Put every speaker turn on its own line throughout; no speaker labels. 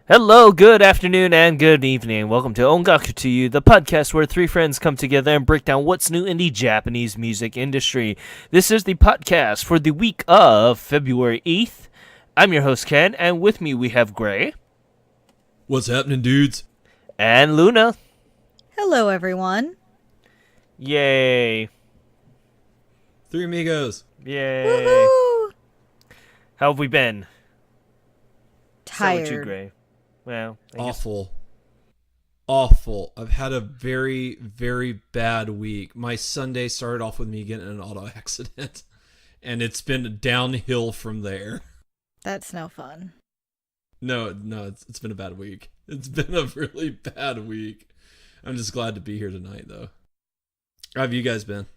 Hello, good afternoon, and good evening. Welcome to Ongaku to You, the podcast where three friends come together and break down what's new in the Japanese music industry. This is the podcast for the week of February 8th. I'm your host, Ken, and with me we have Gray.
What's happening, dudes?
And Luna.
Hello, everyone.
Yay.
Three amigos.
Yay.
Woohoo!
How have we been? Start with you,
Tired.
Gray. Well, I guess-
Awful. I've had a very, very bad week. My Sunday started off with me getting in an auto accident, and it's been downhill from there.
That's no fun.
No, it's been a bad week. It's been a really bad week. I'm just glad to be here tonight, though. How have you guys been?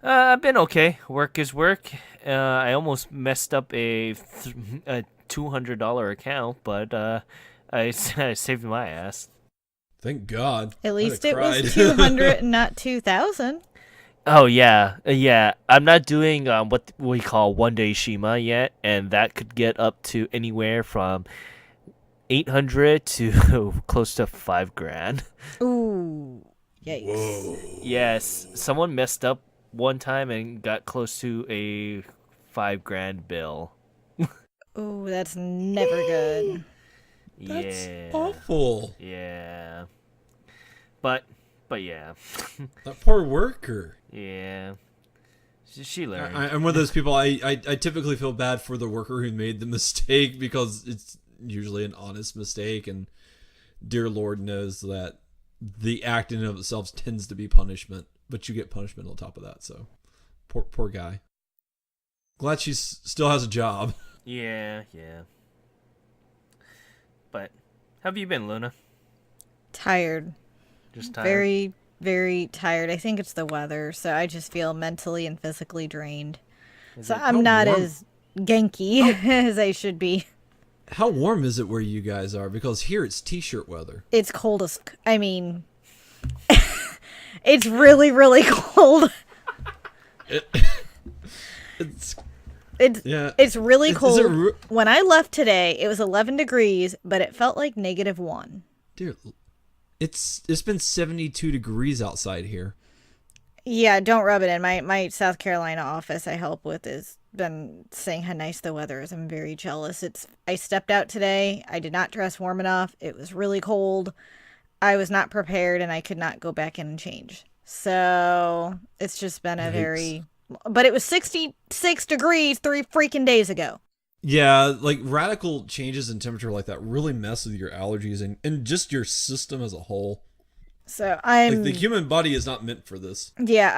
I've been okay. Work is work. I almost messed up a $200 account, but I saved my ass.
Thank God.
At
I'd
least
have
it was
cried.
200 and not 2,000.
Oh yeah. I'm not doing what we call one-day Shima yet, and that could get up to anywhere from 800 to close to $5,000.
Ooh. Yikes.
Whoa.
Yes, someone messed up one time and got close to a $5,000 bill.
Ooh, that's never good.
That's
Yeah.
awful.
Yeah. But yeah.
That poor worker.
Yeah. She learned.
I'm one of those people. I typically feel bad for the worker who made the mistake because it's usually an honest mistake, and dear Lord knows that the act in and of itself tends to be punishment, but you get punishment on top of that. So, poor guy. Glad she still has a job.
Yeah. But how have you been, Luna?
Tired.
Just tired?
Very, very tired. I think it's the weather, so I just feel mentally and physically drained.
Is
So
it-
I'm not
warm?
as genki as I should be.
How warm is it where you guys are? Because here it's t-shirt weather.
It's cold as... I mean... it's really, really cold.
It's
It's
yeah.
really
Is it
cold. When I left today, it was 11 degrees, but it felt like -1.
Dude, it's been 72 degrees outside here.
Yeah, don't rub it in. My South Carolina office I help with has been saying how nice the weather is. I'm very jealous. I stepped out today. I did not dress warm enough. It was really cold. I was not prepared, and I could not go back in and change. So it's just been a very... But it was 66 degrees 3 freaking days ago.
Yeah, like radical changes in temperature like that really mess with your allergies and just your system as a whole.
So I'm...
Like the human body is not meant for this.
Yeah,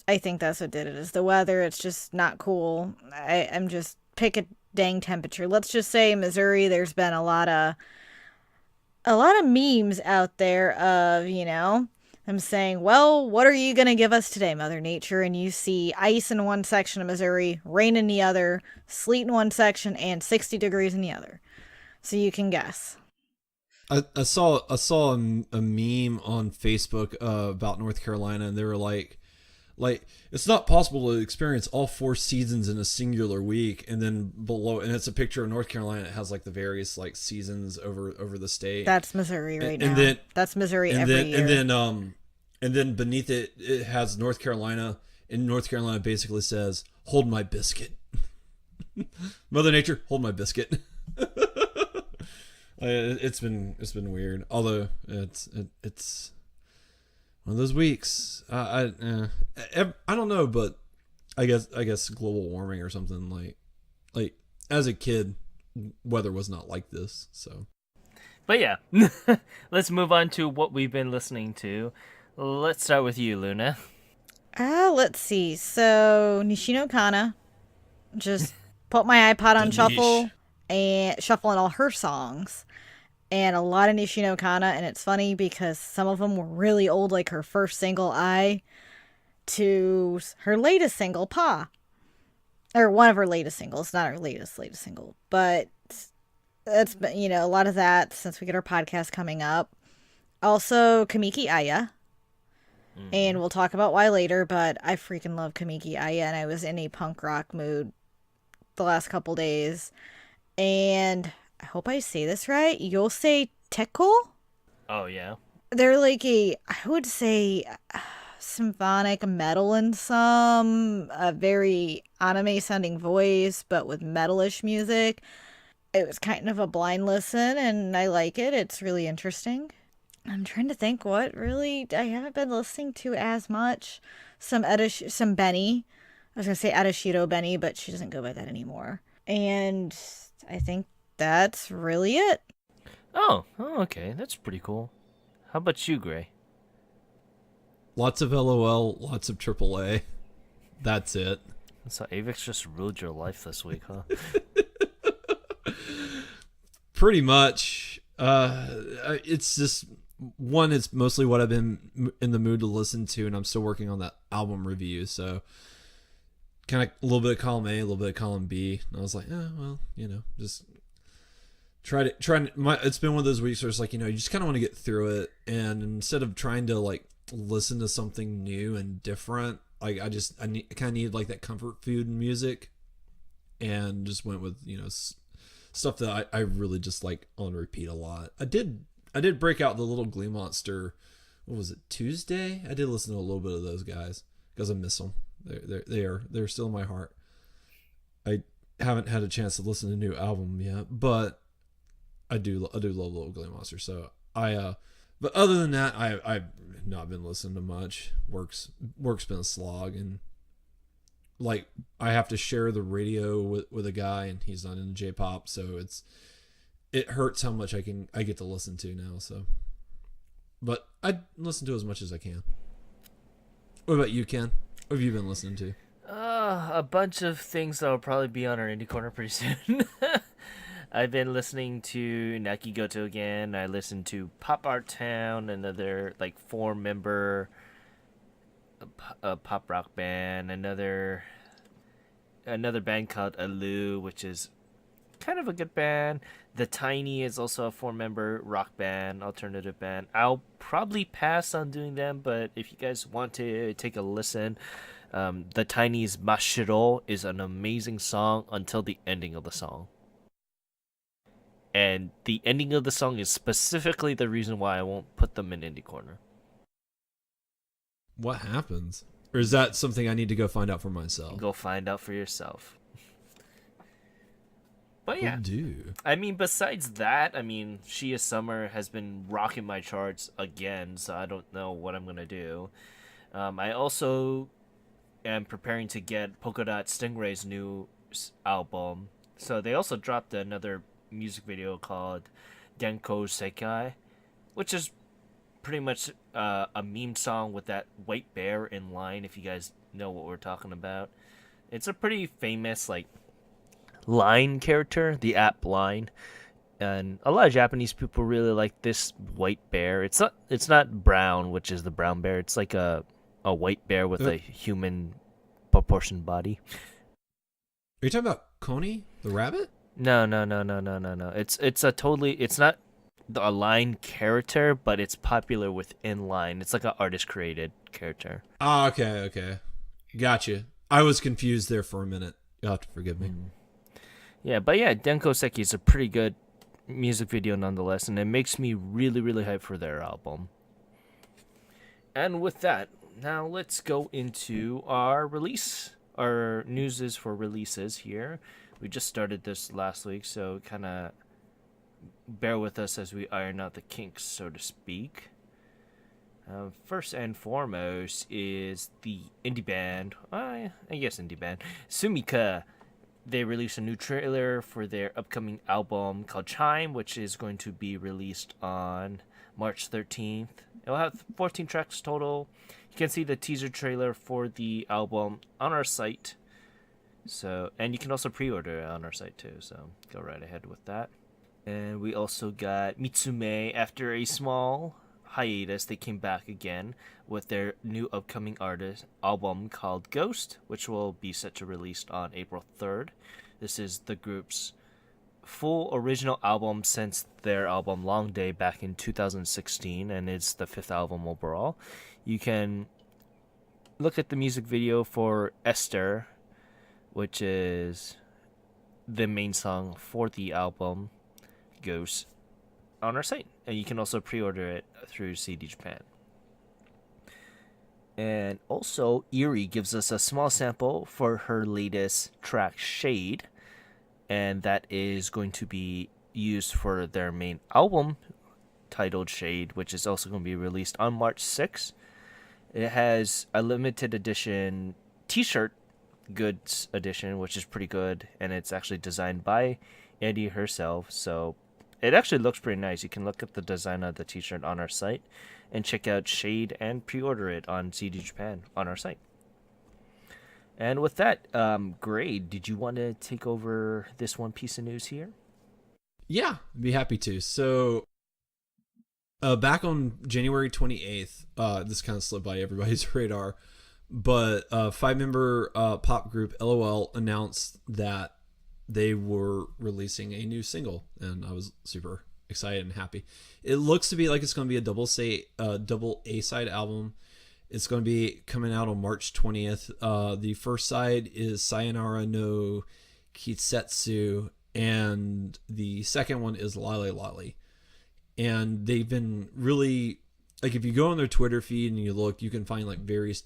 I think that's what did it, is the weather. It's just not cool. I'm just, pick a dang temperature. Let's just say Missouri, there's been a lot of memes out there of, them saying, well, what are you going to give us today, Mother Nature? And you see ice in one section of Missouri, rain in the other, sleet in one section, and 60 degrees in the other. So you can guess.
I saw a meme on Facebook about North Carolina, and they were like it's not possible to experience all 4 seasons in a singular week. And then below, and it's a picture of North Carolina. It has like the various like seasons over the state.
That's Missouri right now.
And then
That's Missouri
and
every
then
year.
and then beneath it has North Carolina, and North Carolina basically says, "Hold my biscuit." Mother Nature, hold my biscuit. It's been weird. Although it's one of those weeks. I don't know, but I guess global warming or something like as a kid, weather was not like this. So,
But yeah, let's move on to what we've been listening to. Let's start with you, Luna.
Let's see. So Nishino Kana, just put my iPod on
Danish.
shuffle and shuffling all her songs, and a lot of Nishino Kana. And it's funny because some of them were really old, like her first single "I" to her latest single "Pa," or one of her latest singles, not her latest single, but that's been, a lot of that since we get our podcast coming up. Also, Kamiki Aya. And we'll talk about why later, but I freaking love Kamiki Aya, and I was in a punk rock mood the last couple days. And I hope I say this right, Yosei Teko.
Oh yeah.
They're like I would say, symphonic metal in some, a very anime sounding voice, but with metalish music. It was kind of a blind listen, and I like it. It's really interesting. I'm trying to think what really I haven't been listening to as much. Some Benny. I was gonna say Adashiro Benny, but she doesn't go by that anymore. And I think that's really it.
Oh, okay. That's pretty cool. How about you, Gray?
Lots of LOL, lots of AAA. That's it.
So Avix just ruled your life this week, huh?
Pretty much. It's just one. It's mostly what I've been in the mood to listen to, and I'm still working on that album review. So, kind of a little bit of column A, a little bit of column B. And I was like, well, just it's been one of those weeks where it's like, you just kind of want to get through it, and instead of trying to like listen to something new and different, like I kind of need like that comfort food music, and just went with stuff that I really just like on repeat a lot. I did break out the Little Glee Monster. What was it, Tuesday? I did listen to a little bit of those guys because I miss them. They're still in my heart. I haven't had a chance to listen to a new album yet, but I do love Little Glee Monster. So but other than that, I've not been listening to much. Work's been a slog, and like I have to share the radio with a guy, and he's not into J-pop, so it hurts how much I get to listen to now. So, but I listen to as much as I can. What about you, Ken? What have you been listening to?
A bunch of things that will probably be on our indie corner pretty soon. I've been listening to Nakigoto again. I listened to Pop Art Town, another like 4-member pop rock band. Another band called Alu, which is kind of a good band. The Tiny is also a 4-member rock band, alternative band. I'll probably pass on doing them, but if you guys want to take a listen, The Tiny's Mashiro is an amazing song until the ending of the song. And the ending of the song is specifically the reason why I won't put them in Indie Corner.
What happens? Or is that something I need to go find out for myself?
Go find out for yourself. But yeah,
do.
I mean, besides that, She Is Summer has been rocking my charts again, so I don't know what I'm gonna do. I also am preparing to get Polka Dot Stingray's new album. So they also dropped another music video called Denko Sekai, which is pretty much a meme song with that white bear in line, if you guys know what we're talking about. It's a pretty famous like line character, the app Line, and a lot of Japanese people really like this white bear. It's not brown, which is the brown bear. It's like a white bear with a human proportioned body.
Are you talking about Coney the rabbit?
No. It's not a Line character, but it's popular within Line. It's like an artist created character.
Ah, okay. Gotcha. I was confused there for a minute. You'll have to forgive me.
Yeah, but yeah, Denko Seki is a pretty good music video nonetheless, and it makes me really, really hyped for their album. And with that, now let's go into our news is for releases here. We just started this last week, so kind of bear with us as we iron out the kinks, so to speak. First and foremost is the indie band, Sumika. They released a new trailer for their upcoming album called Chime, which is going to be released on March 13th. It'll have 14 tracks total. You can see the teaser trailer for the album on our site. And you can also pre-order it on our site too, so go right ahead with that. And we also got Mitsume. After a small hiatus, they came back again with their new upcoming album called Ghost, which will be set to release on April 3rd. This is the group's full original album since their album Long Day back in 2016, and it's the 5th album overall. You can look at the music video for Esther, which is the main song for the album. goes on our site, and you can also pre-order it through CD Japan. And also, Eerie gives us a small sample for her latest track, Shade, and that is going to be used for their main album titled Shade, which is also going to be released on March 6th. It has a limited edition t-shirt goods edition, which is pretty good, and it's actually designed by Andy herself, so it actually looks pretty nice. You can look at the design of the t-shirt on our site and check out Shade and pre-order it on CD Japan on our site. And with that, Gray, did you want to take over this one piece of news here?
Yeah, I'd be happy to. So, back on January 28th, this kind of slipped by everybody's radar, but 5-member pop group LOL announced that they were releasing a new single, and I was super excited and happy. It looks to be like it's going to be a double A-side album. It's going to be coming out on March 20th. The first side is Sayonara no Kisetsu, and the second one is Lale Lale. And they've been really, like, if you go on their Twitter feed and you look, you can find like various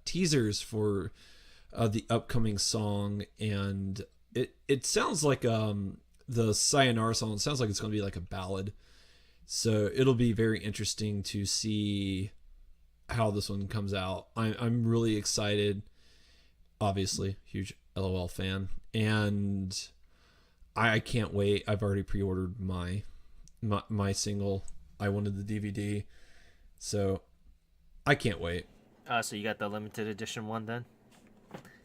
teasers for the upcoming song, and it sounds like the Sayonara song sounds like it's going to be like a ballad. So it'll be very interesting to see how this one comes out. I'm really excited. Obviously, huge LOL fan, and I can't wait. I've already pre-ordered my single. I wanted the DVD, so I can't wait.
So you got the limited edition one then?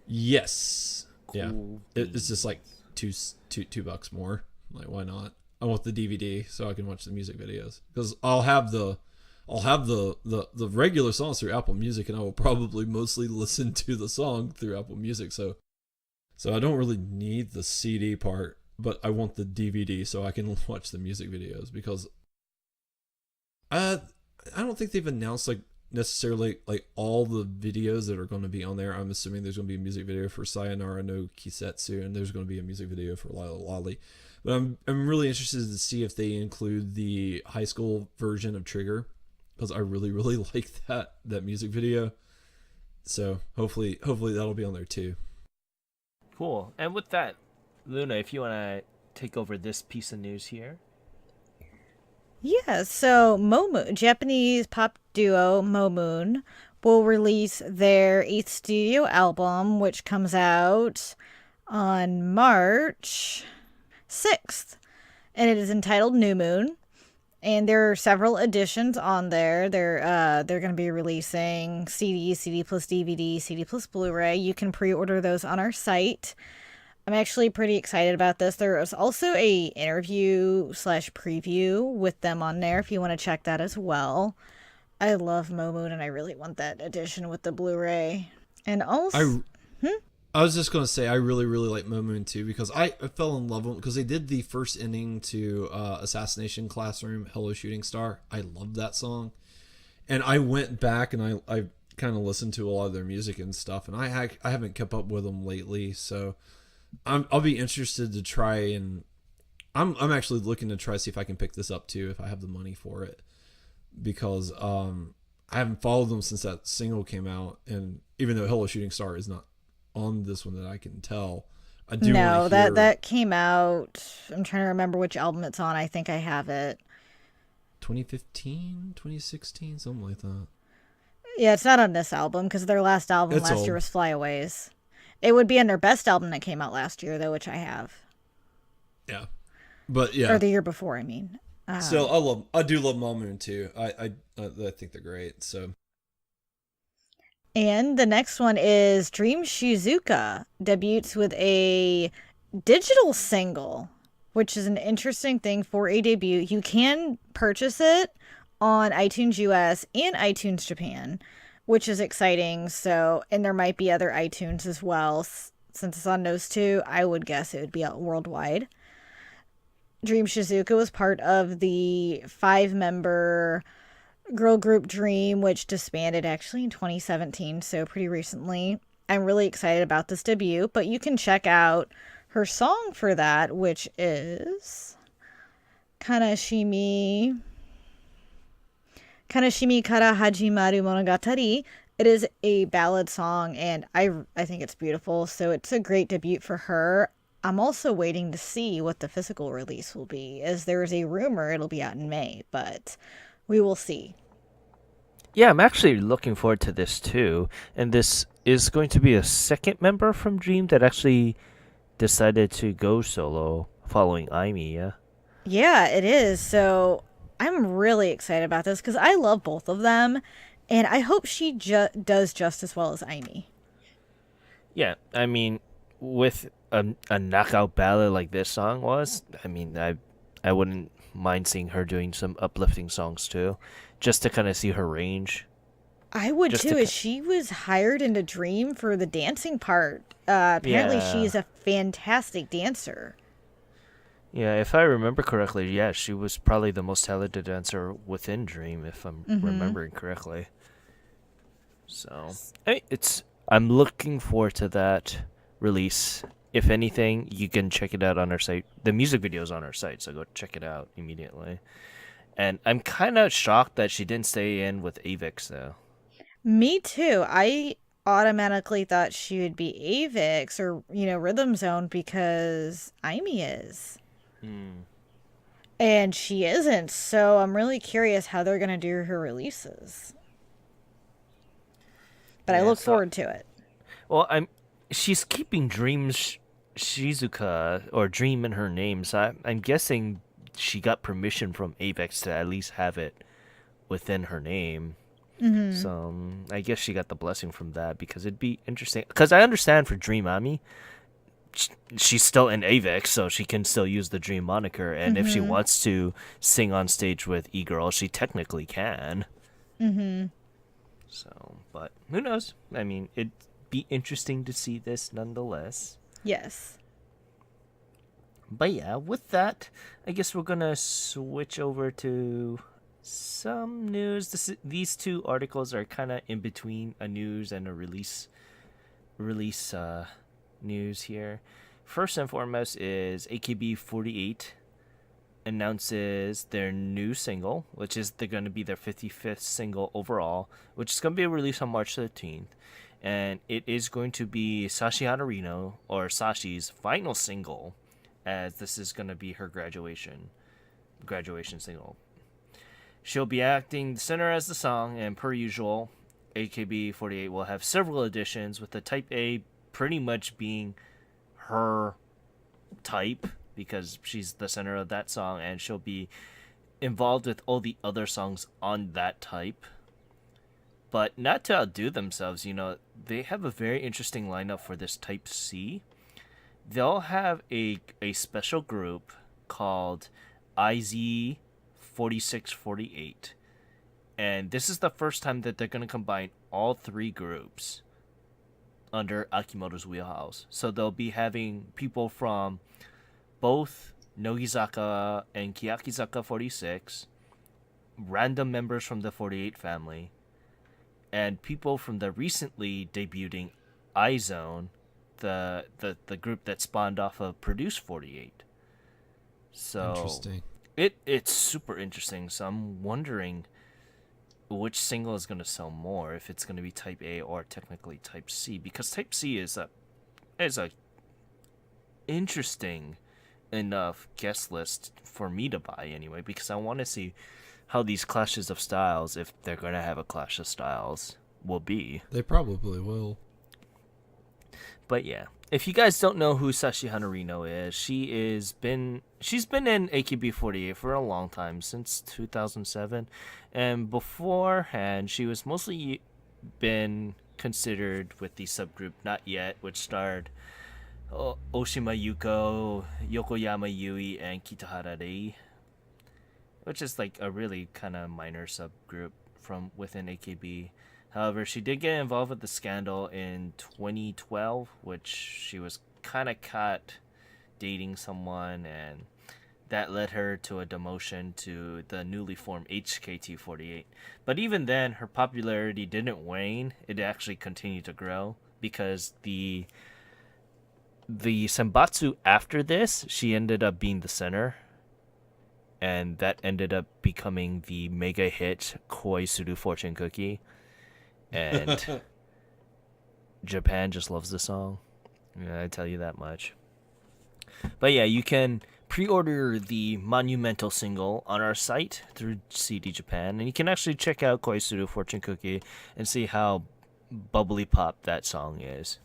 Yes.
Cool.
Yeah. It's just like $2 more. Like, why not? I want the DVD so I can watch the music videos, because I'll have the regular songs through Apple Music, and I will probably mostly listen to the song through Apple Music. So I don't really need the CD part, but I want the DVD so I can watch the music videos, because I don't think they've announced like necessarily like all the videos that are going to be on there. I'm assuming there's going to be a music video for Sayonara no Kisetsu, and there's going to be a music video for Lale Lale. But I'm really interested to see if they include the high school version of Trigger, because I really like that music video. So hopefully that'll be on there too.
Cool. And with that, Luna, if you want to take over this piece of news here.
Yeah, so Japanese pop duo Momoon will release their 8th studio album, which comes out on March 6th. And it is entitled New Moon. And there are several editions on there. They're going to be releasing CD, CD plus DVD, CD plus Blu-ray. You can pre-order those on our site. I'm actually pretty excited about this. There is also a interview / preview with them on there if you want to check that as well. I love Momoon, and I really want that edition with the Blu-ray. And also...
I was just going to say, I really like Momoon too, because I fell in love with them because they did the first ending to Assassination Classroom, Hello Shooting Star. I love that song. And I went back and I kind of listened to a lot of their music and stuff, and I haven't kept up with them lately, so I'll be interested to try, and I'm actually looking to try to see if I can pick this up too, if I have the money for it, because I haven't followed them since that single came out, and even though Hello Shooting Star is not on this one that I can tell, I do want to hear...
that came out, I'm trying to remember which album it's on. I think I have it.
2015, 2016, something like that.
Yeah, it's not on this album, because their last album last year was Flyaways. It would be on their best album that came out last year, though, which I have.
Yeah. But yeah.
Or the year before, I mean.
So I do love Momoon too. I think they're great. So.
And the next one is Dream Shizuka debuts with a digital single, which is an interesting thing for a debut. You can purchase it on iTunes US and iTunes Japan, which is exciting. So, and there might be other iTunes as well. Since it's on those two, I would guess it would be out worldwide. Dream Shizuka was part of the 5-member girl group Dream, which disbanded actually in 2017, so pretty recently. I'm really excited about this debut, but you can check out her song for that, which is Kanashimi Kanashimi Kara Hajimaru Monogatari. It is a ballad song, and I think it's beautiful. So it's a great debut for her. I'm also waiting to see what the physical release will be, as there is a rumor it'll be out in May, but we will see.
Yeah, I'm actually looking forward to this too. And this is going to be a second member from Dream that actually decided to go solo following Aimee, yeah?
Yeah, it is. So I'm really excited about this because I love both of them, and I hope she does just as well as Amy.
Yeah, I mean, with a knockout ballad like this song was, I mean, I wouldn't mind seeing her doing some uplifting songs too, just to kind of see her range.
I would
Just
too,
to,
as she was hired into Dream for the dancing part. Apparently,
yeah,
she's a fantastic dancer.
yeah. If I remember correctly, yeah, she was probably the most talented dancer within Dream, if I'm
Mm-hmm.
remembering correctly. So, I'm looking forward to that release. If anything, you can check it out on our site. The music video is on our site, so go check it out immediately. And I'm kind of shocked that she didn't stay in with Avix though.
Me too. I automatically thought she would be Avix or, Rhythm Zone because Amy is.
Hmm.
And she isn't, so I'm really curious how they're going to do her releases. But I
Yeah.
look
So,
forward to it.
well, she's keeping Dreams Shizuka or Dream in her name, so I'm guessing she got permission from Avex to at least have it within her name.
Mm-hmm.
So I guess she got the blessing from that because it'd be interesting. Because I understand for Dream Ami, she's still in Avex, so she can still use the Dream moniker. And if she
Mm-hmm.
wants to sing on stage with E-Girl, she technically can.
Mm-hmm.
So, but who knows? I mean, it'd be interesting to see this nonetheless.
Yes.
But yeah, with that, I guess we're gonna switch over to some news. These two articles are kind of in between a news and a release news here. First and foremost is AKB48 announces their new single, which is they're going to be their 55th single overall, which is going to be released on March 13th. And it is going to be Sashi Hanarino, or Sashi's final single, as this is going to be her graduation single. She'll be acting the center as the song, and per usual, AKB48 will have several additions, with the Type A pretty much being her type because she's the center of that song, and she'll be involved with all the other songs on that type. But not to outdo themselves, they have a very interesting lineup for this Type C. They'll have a special group called IZ4648. And this is the first time that they're going to combine all three groups under Akimoto's wheelhouse. So they'll be having people from both Nogizaka and Kiyakizaka 46, random members from the 48 family, and people from the recently debuting iZone, the group that spawned off of Produce 48. So
Interesting.
it's super interesting. So I'm wondering which single is going to sell more, if it's going to be Type A or technically Type C, because Type C is a interesting enough guest list for me to buy anyway, because I want to see how these clashes of styles, if they're going to have a clash of styles, will be.
They probably will.
But yeah, if you guys don't know who Sashi Hanarino is, she's been in AKB48 for a long time, since 2007, and beforehand she was mostly been considered with the subgroup Not Yet, which starred Oshima Yuko, Yokoyama Yui, and Kitahara Rei, which is like a really kind of minor subgroup from within AKB. However, she did get involved with the scandal in 2012, which she was kind of caught dating someone, and that led her to a demotion to the newly formed HKT48. But even then, her popularity didn't wane. It actually continued to grow because the the Senbatsu after this, she ended up being the center, and that ended up becoming the mega hit Koi Suru Fortune Cookie. And Japan just loves the song. Yeah, I tell you that much. But yeah, you can pre-order the monumental single on our site through CD Japan, and you can actually check out Koi Suru Fortune Cookie and see how bubbly pop that song is.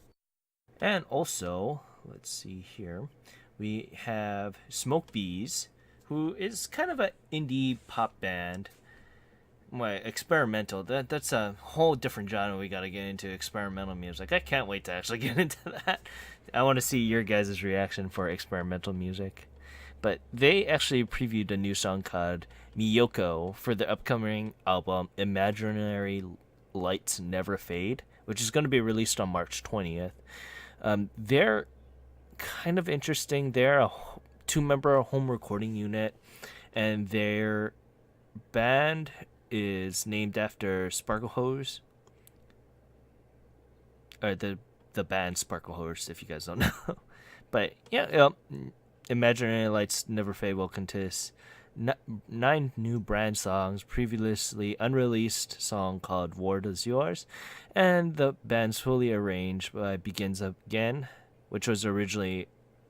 And also, let's see here, we have Smoke Bees, who is kind of an indie pop band. Experimental. That's a whole different genre we got to get into, experimental music. I can't wait to actually get into that. I want to see your guys' reaction for experimental music. But they actually previewed a new song called Miyoko for the upcoming album Imaginary Lights Never Fade, which is going to be released on March 20th. They're kind of interesting. They're a two-member home recording unit, and their band is named after Sparkle Hose, or the band Sparkle Hose, if you guys don't know. But yeah, Imaginary Lights Never Fade will contain 9 new brand songs, previously unreleased song called War Is Yours, and the band's fully arranged by Begins Again, which was originally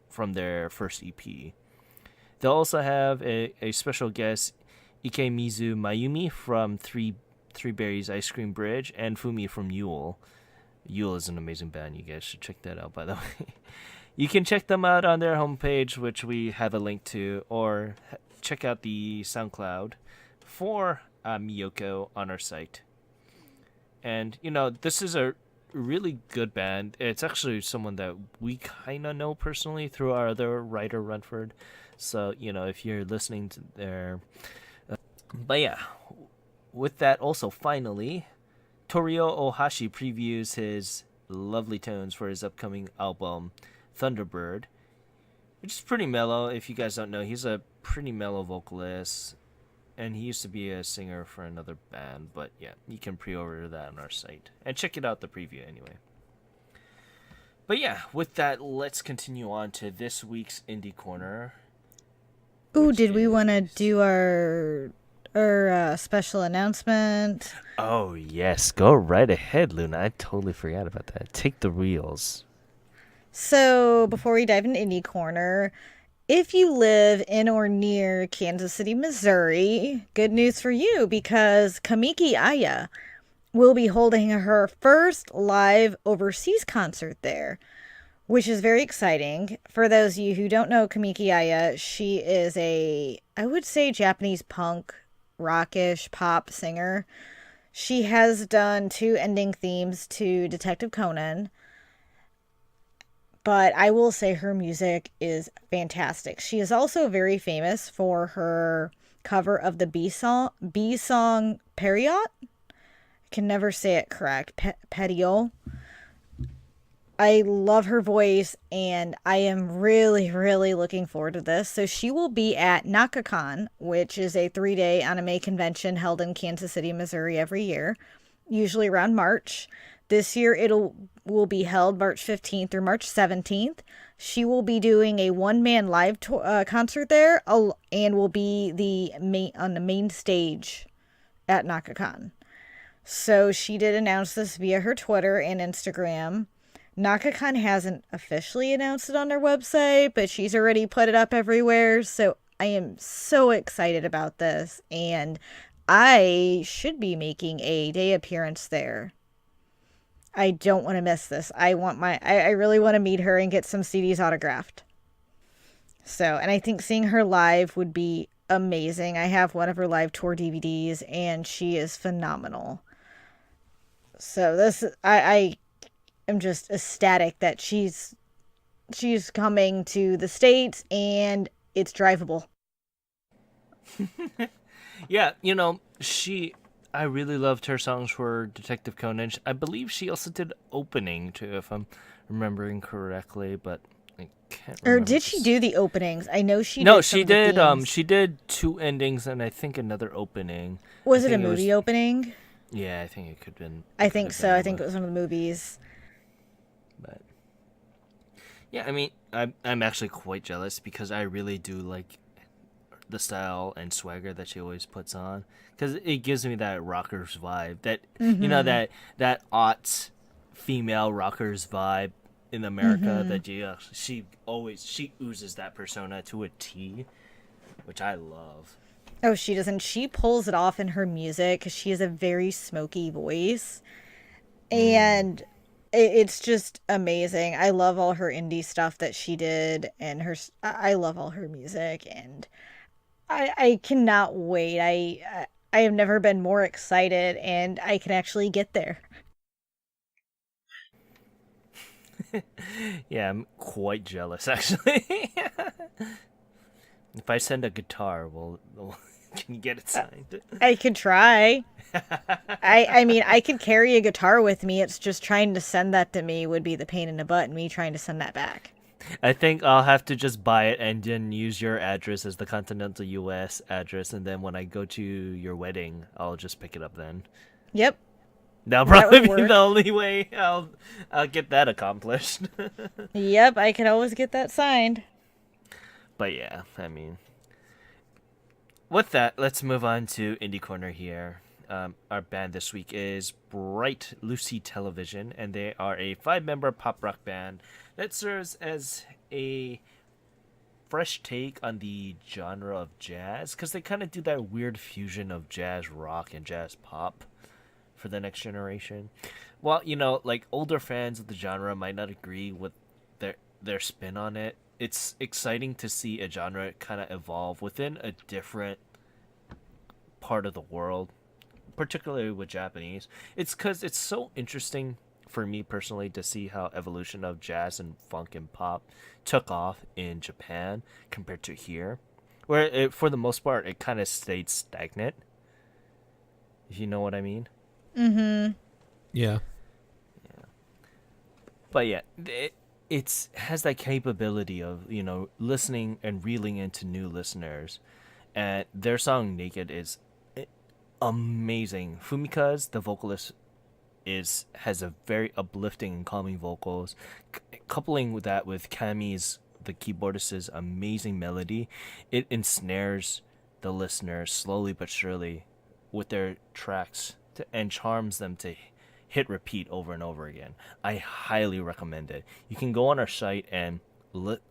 from their first EP. They'll also have a special guest, Ikemizu Mayumi from Three Berries Ice Cream Bridge, and Fumi from Yule. Yule is an amazing band. You guys should check that out, by the way. You can check them out on their homepage, which we have a link to, or check out the SoundCloud for Miyoko on our site. And, this is a really good band. It's actually someone that we kind of know personally through our other writer, Runford. So, if you're listening to their... But yeah, with that also, finally, Torio Ohashi previews his lovely tones for his upcoming album, Thunderbird, which is pretty mellow. If you guys don't know, he's a pretty mellow vocalist, and he used to be a singer for another band. But yeah, you can pre-order that on our site and check it out, the preview anyway. But yeah, with that, let's continue on to this week's Indie Corner.
Ooh, did we want to do our special announcement?
Oh yes, go right ahead, Luna. I totally forgot about that. Take the reels.
So before we dive into Indie Corner, if you live in or near Kansas City, Missouri, good news for you, because Kamiki Aya will be holding her first live overseas concert there, which is very exciting. For those of you who don't know Kamiki Aya, she is I would say, Japanese punk, rockish pop singer. She has done 2 ending themes to Detective Conan, but I will say her music is fantastic. She is also very famous for her cover of the Bee song Periot. I can never say it correct. Petiot. I love her voice, and I am really, really looking forward to this. So she will be at NakaCon, which is a 3-day anime convention held in Kansas City, Missouri every year, usually around March. This year will be held March 15th through March 17th. She will be doing a one-man live concert there, and will be on the main stage at NakaCon. So she did announce this via her Twitter and Instagram. NakaCon hasn't officially announced it on their website, but she's already put it up everywhere, so I am so excited about this, and I should be making a day appearance there. I don't want to miss this. I really want to meet her and get some CDs autographed. So, and I think seeing her live would be amazing. I have one of her live tour DVDs, and she is phenomenal. So I am just ecstatic that she's coming to the States, and it's drivable.
Yeah, I really loved her songs for Detective Conan. I believe she also did opening too, if I'm remembering correctly, but I can't remember.
Or did she do the openings? I know she did.
No, she did. She did 2 endings and I think another opening.
Was it a movie opening?
Yeah, I think it could have been.
I think so. I think it was one of the movies.
But Yeah, I mean, I'm actually quite jealous because I really do like the style and swagger that she always puts on because it gives me that rockers vibe. That
Mm-hmm.
that aughts female rockers vibe in America.
Mm-hmm.
That she oozes that persona to a T, which I love.
Oh, she doesn't. She pulls it off in her music because she has a very smoky voice.
Mm.
And it's just amazing. I love all her indie stuff that she did, and I love all her music, and I cannot wait. I have never been more excited, and I can actually get there.
Yeah, I'm quite jealous actually. If I send a guitar, can you get it signed?
I could try. I mean, I could carry a guitar with me. It's just trying to send that to me would be the pain in the butt, and me trying to send that back.
I think I'll have to just buy it and then use your address as the continental U.S. address, and then when I go to your wedding, I'll just pick it up then.
Yep,
That'll
that
probably
would
be the
work.
only way I'll get that accomplished.
Yep, I could always get that signed.
But yeah, I mean, with that, let's move on to Indie Corner here. Our band this week is Bright Lucy Television, and they are a 5-member pop rock band that serves as a fresh take on the genre of jazz because they kind of do that weird fusion of jazz rock and jazz pop for the next generation. Well, like older fans of the genre might not agree with their spin on it. It's exciting to see a genre kind of evolve within a different part of the world, particularly with Japanese. It's because it's so interesting for me personally to see how evolution of jazz and funk and pop took off in Japan compared to here, where for the most part it kind of stayed stagnant. If you know what I mean.
Mm-hmm.
Yeah.
But yeah, it's has that capability of listening and reeling into new listeners, and their song "Naked" is amazing. Fumika's the vocalist is has a very uplifting and calming vocals. Coupling with that with Kami's the keyboardist's amazing melody, it ensnares the listener slowly but surely with their tracks and charms them to hit repeat over and over again. I highly recommend it. You can go on our site and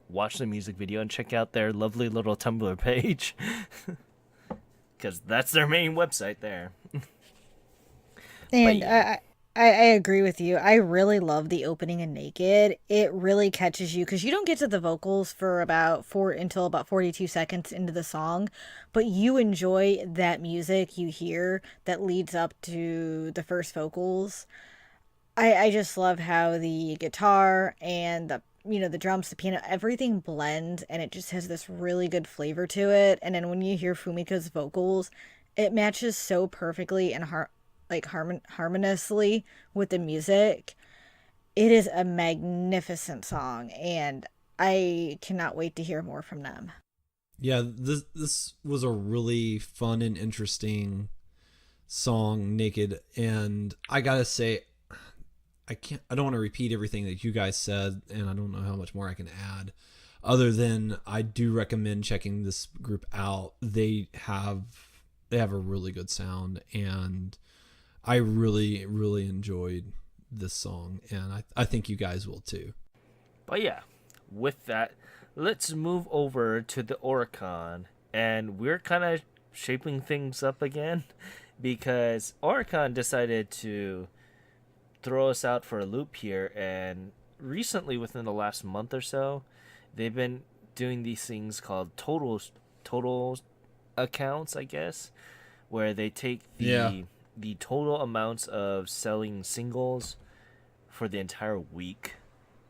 watch the music video and check out their lovely little Tumblr page because that's their main website there. But
And
yeah.
I agree with you. I really love the opening in Naked. It really catches you because you don't get to the vocals for until about 42 seconds into the song, but you enjoy that music you hear that leads up to the first vocals. I just love how the guitar and the drums, the piano, everything blends and it just has this really good flavor to it. And then when you hear Fumika's vocals, it matches so perfectly and harmoniously with the music. It is a magnificent song, and I cannot wait to hear more from them.
Yeah, this was a really fun and interesting song, Naked, and I gotta say, I don't want to repeat everything that you guys said, and I don't know how much more I can add. Other than I do recommend checking this group out. They have a really good sound, and I really really enjoyed this song, and I think you guys will too.
But yeah, with that, let's move over to the Oricon, and we're kind of shaping things up again because Oricon decided to throw us out for a loop here, and recently, within the last month or so, they've been doing these things called total accounts, I guess, where they take
Yeah.
the total amounts of selling singles for the entire week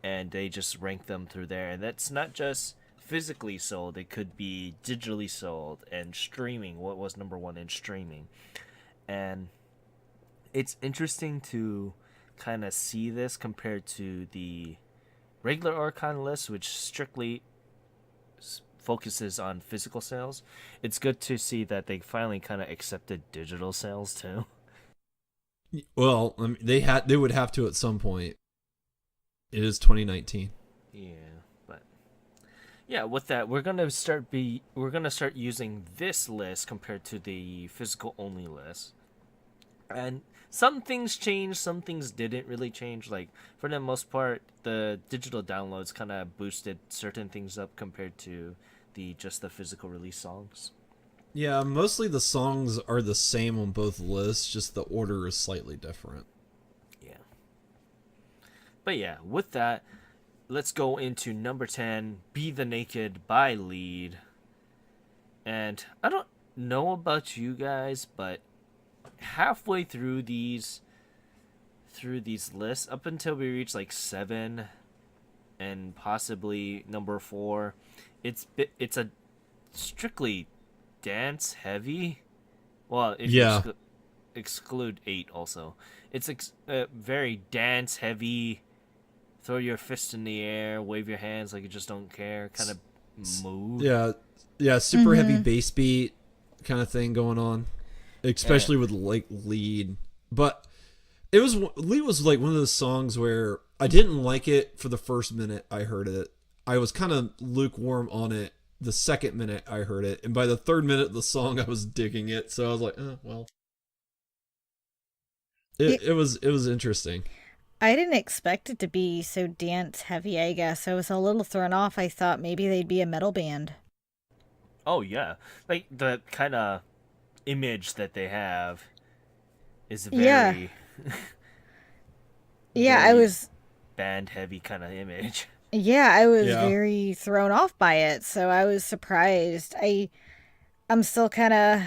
and they just rank them through there. And that's not just physically sold, it could be digitally sold and streaming. What was number one in streaming? And it's interesting to kind of see this compared to the regular Oricon list, which strictly focuses on physical sales. It's good to see that they finally kind of accepted digital sales too.
Well, I mean, they would have to at some point. It is 2019.
Yeah. Yeah, with that, we're gonna start using this list compared to the physical only list. And some things changed, some things didn't really change. Like for the most part, the digital downloads kind of boosted certain things up compared to the physical release songs.
Yeah, mostly the songs are the same on both lists, just the order is slightly different.
Yeah. But yeah, with that, let's go into number 10, Be the Naked by Lead. And I don't know about you guys, but halfway through these lists up until we reach like 7 and possibly number 4, it's a strictly dance heavy. Well, if you
Yeah.
exclude 8 also. It's very dance heavy. Throw your fist in the air, wave your hands like you just don't care kind of mood.
Yeah. Yeah, super heavy bass beat kind of thing going on. Especially with like Lead. But Lead was like one of those songs where I didn't like it for the first minute I heard it. I was kind of lukewarm on it the second minute I heard it, and by the third minute of the song I was digging it. So I was like, oh, well. It was interesting.
I didn't expect it to be so dance heavy, I guess. I was a little thrown off. I thought maybe they'd be a metal band.
Oh yeah, like the kind of image that they have is
Yeah.
very
Yeah, I
very
was
band heavy kind of image.
yeah, I was
Yeah.
very thrown off by it, so I was surprised. I'm still kind of,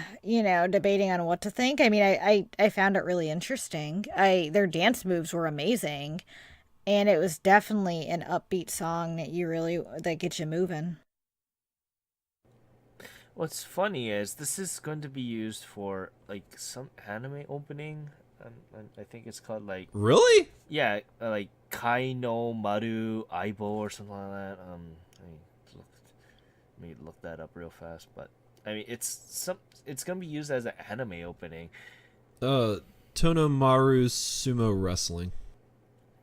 debating on what to think. I mean, I found it really interesting. Their dance moves were amazing, and it was definitely an upbeat song that gets you moving.
What's funny is this is going to be used for like some anime opening. I think it's called like
Really?
yeah, like Kai no Maru Aibo or something like that. Look, let me look that up real fast. But I mean, it's gonna be used as an anime opening.
Tonomaru Sumo Wrestling.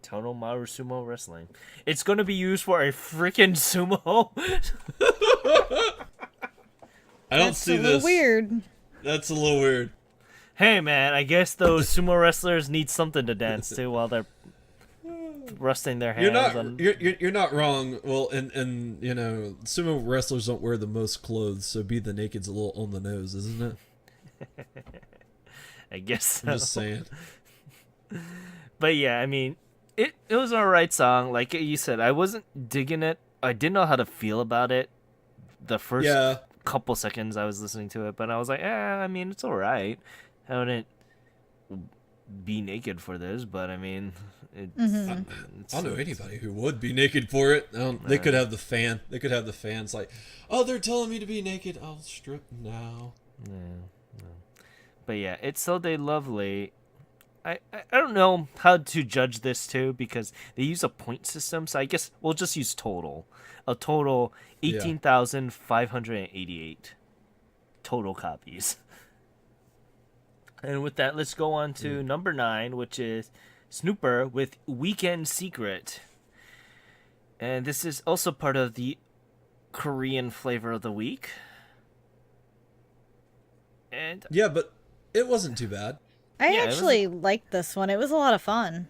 Tono Maru Sumo Wrestling. It's gonna be used for a freaking sumo.
I don't
That's
see
a little
this.
weird.
That's a little weird.
Hey man, I guess those sumo wrestlers need something to dance to while they're resting their hands.
You're not wrong. Well, and sumo wrestlers don't wear the most clothes, so Be the Naked's a little on the nose, isn't it?
I guess so.
I'm just saying.
But yeah, I mean, it was an alright song. Like you said, I wasn't digging it. I didn't know how to feel about it the first
Yeah.
couple seconds I was listening to it, but I was like, I mean, it's alright. I wouldn't be naked for this, but I mean,
Mm-hmm.
it's
I don't know anybody who would be naked for it. They could have the fan. They could have the fans like, oh, they're telling me to be naked. I'll strip now.
Yeah, no. But yeah, it's so they lovely. I don't know how to judge this too because they use a point system, so I guess we'll just use total. A total 18,588 total copies. And with that, let's go on to number 9, which is Snooper with Weekend Secret. And this is also part of the Korean flavor of the week. And
Yeah, but it wasn't too bad.
I
Yeah,
actually liked this one. It was a lot of fun.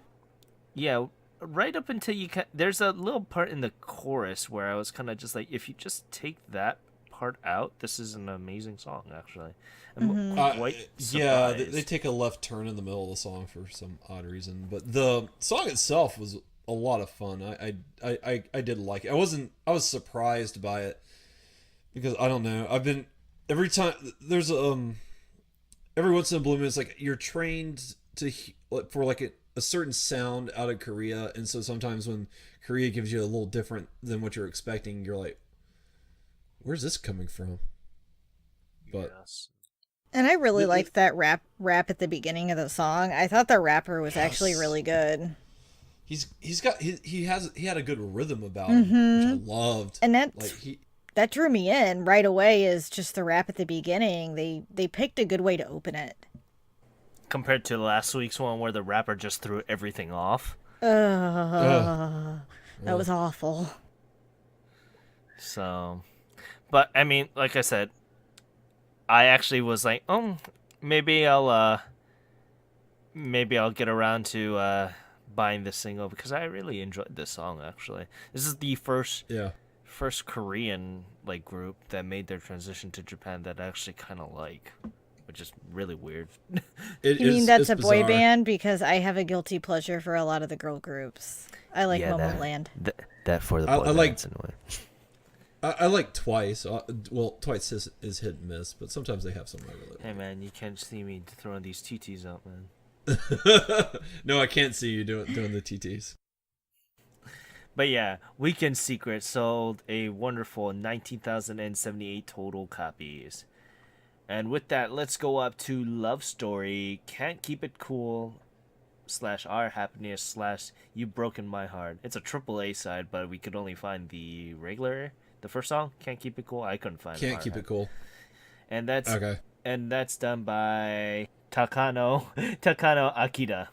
yeah, right up until there's a little part in the chorus where I was kind of just like, if you just take that part out, this is an amazing song, actually. I'm quite
Yeah,
surprised.
they take a left turn in the middle of the song for some odd reason, but the song itself was a lot of fun. I did like it. I was surprised by it because I don't know. I've been every time there's every once in a blue moon, it's like you're trained for like a certain sound out of Korea, and so sometimes when Korea gives you a little different than what you're expecting, you're like, "Where's this coming from?" But
Yes.
And I really
The-
liked that rap at the beginning of the song. I thought the rapper was actually
Yes.
really good.
he had a good rhythm about him, which I loved.
And
Like
that drew me in right away is just the rap at the beginning. They picked a good way to open it.
Compared to last week's one where the rapper just threw everything off.
That was awful.
So, but I mean, like I said, I actually was like, oh, maybe I'll get around to buying this single because I really enjoyed this song. Actually, this is the
Yeah.
first Korean like group that made their transition to Japan that I actually kind of like, which is really weird.
It
You mean
is.
that's
It's
a boy
bizarre.
band? Because I have a guilty pleasure for a lot of the girl groups. I like
Yeah,
Momoland.
that for the
I,
boy
I like
bands anyway.
I like Twice. Well, Twice is hit and miss, but sometimes they have some I really
Hey man, you can't see me throwing these TTs out, man.
like. No, I can't see you doing the TTs.
But yeah, Weekend Secret sold a wonderful 19,078 total copies. And with that, let's go up to Love Story, Can't Keep It Cool, slash Our Happiness, slash You've Broken My Heart. It's a triple A side, but we could only find the first song, Can't Keep It Cool. I couldn't find
Can't keep it cool.
And that's
Okay.
done by Takano Akira.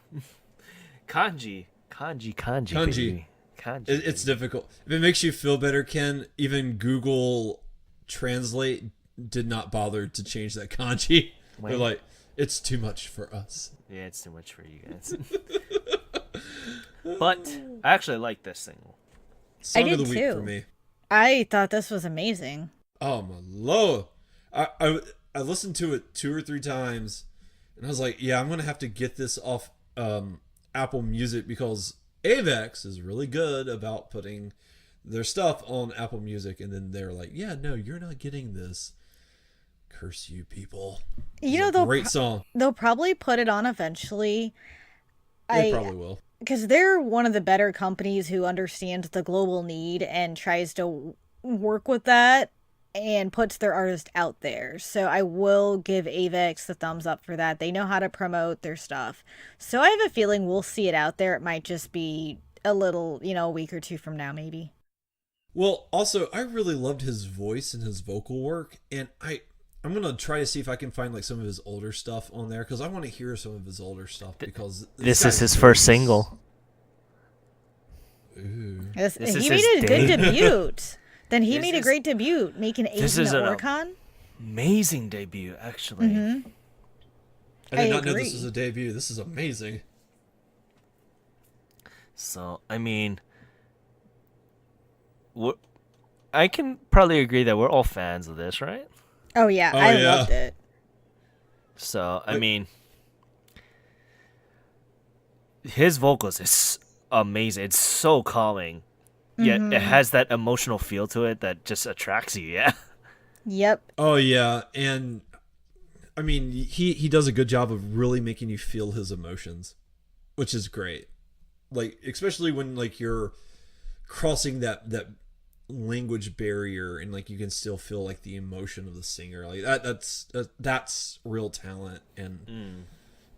Kanji,
Kanji.
baby. Kanji.
It's difficult. If it makes you feel better, Ken, even Google Translate did not bother to change that kanji.
Wait.
They're like, it's too much for us.
Yeah, it's too much for you guys. But I actually like this single.
Song of
did
the week
too.
for me.
I thought this was amazing.
Oh my lord! I listened to it 2 or 3 times, and I was like, yeah, I'm gonna have to get this off Apple Music because Avex is really good about putting their stuff on Apple Music, and then they're like, yeah, no, you're not getting this. Curse you, people!
You know,
It's a great song.
they'll probably put it on eventually.
They probably will.
Because they're one of the better companies who understands the global need and tries to work with that and puts their artist out there. So I will give Avex the thumbs up for that. They know how to promote their stuff. So I have a feeling we'll see it out there. It might just be a little, a week or two from now, maybe.
Well, also, I really loved his voice and his vocal work, and I'm gonna try to see if I can find like some of his older stuff on there because I want to hear some of his older stuff because
This
guy's
is his first
voice-
single.
Ooh.
This is
He
his
made a good
debut.
debut. Then he
This
made a
is-
great debut, making
this
Ace in
is
the
an
Oricon.
Amazing debut, actually.
Mm-hmm.
I did
I
not know
agree.
this was a debut. This is amazing.
So, I mean, I can probably agree that we're all fans of this, right?
Oh, yeah.
Oh,
I
yeah.
loved it.
So, I mean, his vocals is amazing. It's so calming. Yet it has that emotional feel to it that just attracts you, yeah?
Yep.
Oh yeah, and I mean he does a good job of really making you feel his emotions, which is great. Like especially when like you're crossing that language barrier and like you can still feel like the emotion of the singer. Like that's real talent and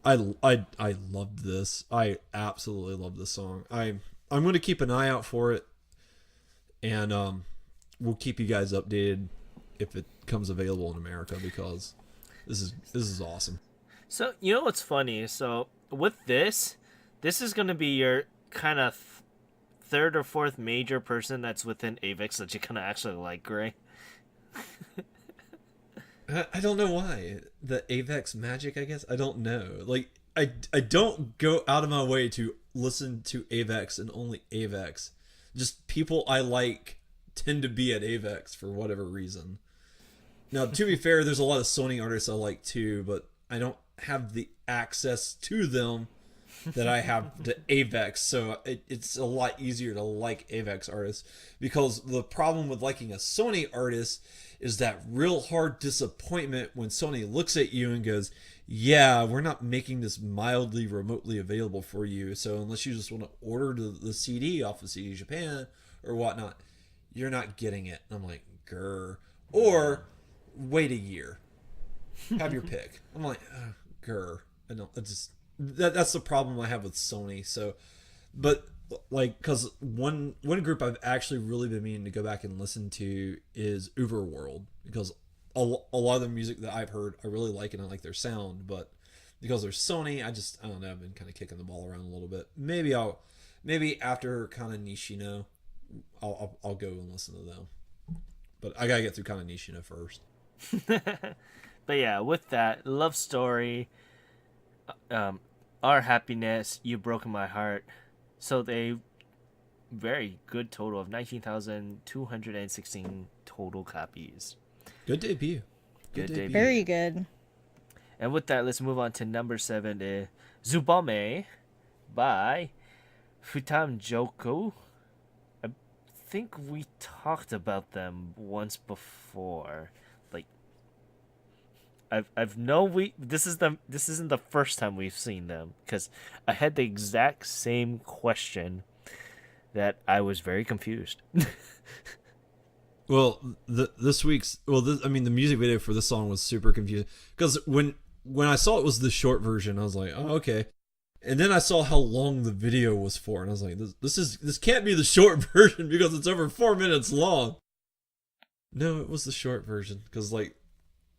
I loved this. I absolutely love this song. I'm going to keep an eye out for it, and we'll keep you guys updated if it comes available in America because this is awesome.
So, you know what's funny? So, with this is going to be your kind of third or fourth major person that's within Avex that you kind of actually like, Gray.
I don't know why the Avex magic. I guess I don't know. Like I don't go out of my way to listen to Avex and only Avex. Just people I like tend to be at Avex for whatever reason. Now, to be fair, there's a lot of Sony artists I like too, but I don't have the access to them that I have to Avex, so it's a lot easier to like Avex artists because the problem with liking a Sony artist is that real hard disappointment when Sony looks at you and goes, yeah, we're not making this mildly remotely available for you, so unless you just want to order the CD off of CD Japan or whatnot, you're not getting it. And I'm like, grr. Or wait a year. Have your pick. I'm like, grr. That's the problem I have with Sony. So, but like, because one group I've actually really been meaning to go back and listen to is Uberworld because a lot of the music that I've heard I really like and I like their sound, but because they're Sony, I don't know. I've been kind of kicking the ball around a little bit. Maybe after kind of Nishino, I'll go and listen to them. But I gotta get through Kana Nishina first.
But yeah, with that love story, our happiness, you broken my heart. So they very good total of 19,216 total copies.
Good debut.
Good debut.
Very good.
And with that, let's move on to number 7, Zubame by Futam Joko. I think we talked about them once before. Like, this isn't the first time we've seen them, because I had the exact same question that I was very confused.
Well, the music video for this song was super confusing because when I saw it was the short version, I was like, oh, okay. And then I saw how long the video was for, and I was like, this can't be the short version because it's over 4 minutes long. No, it was the short version because like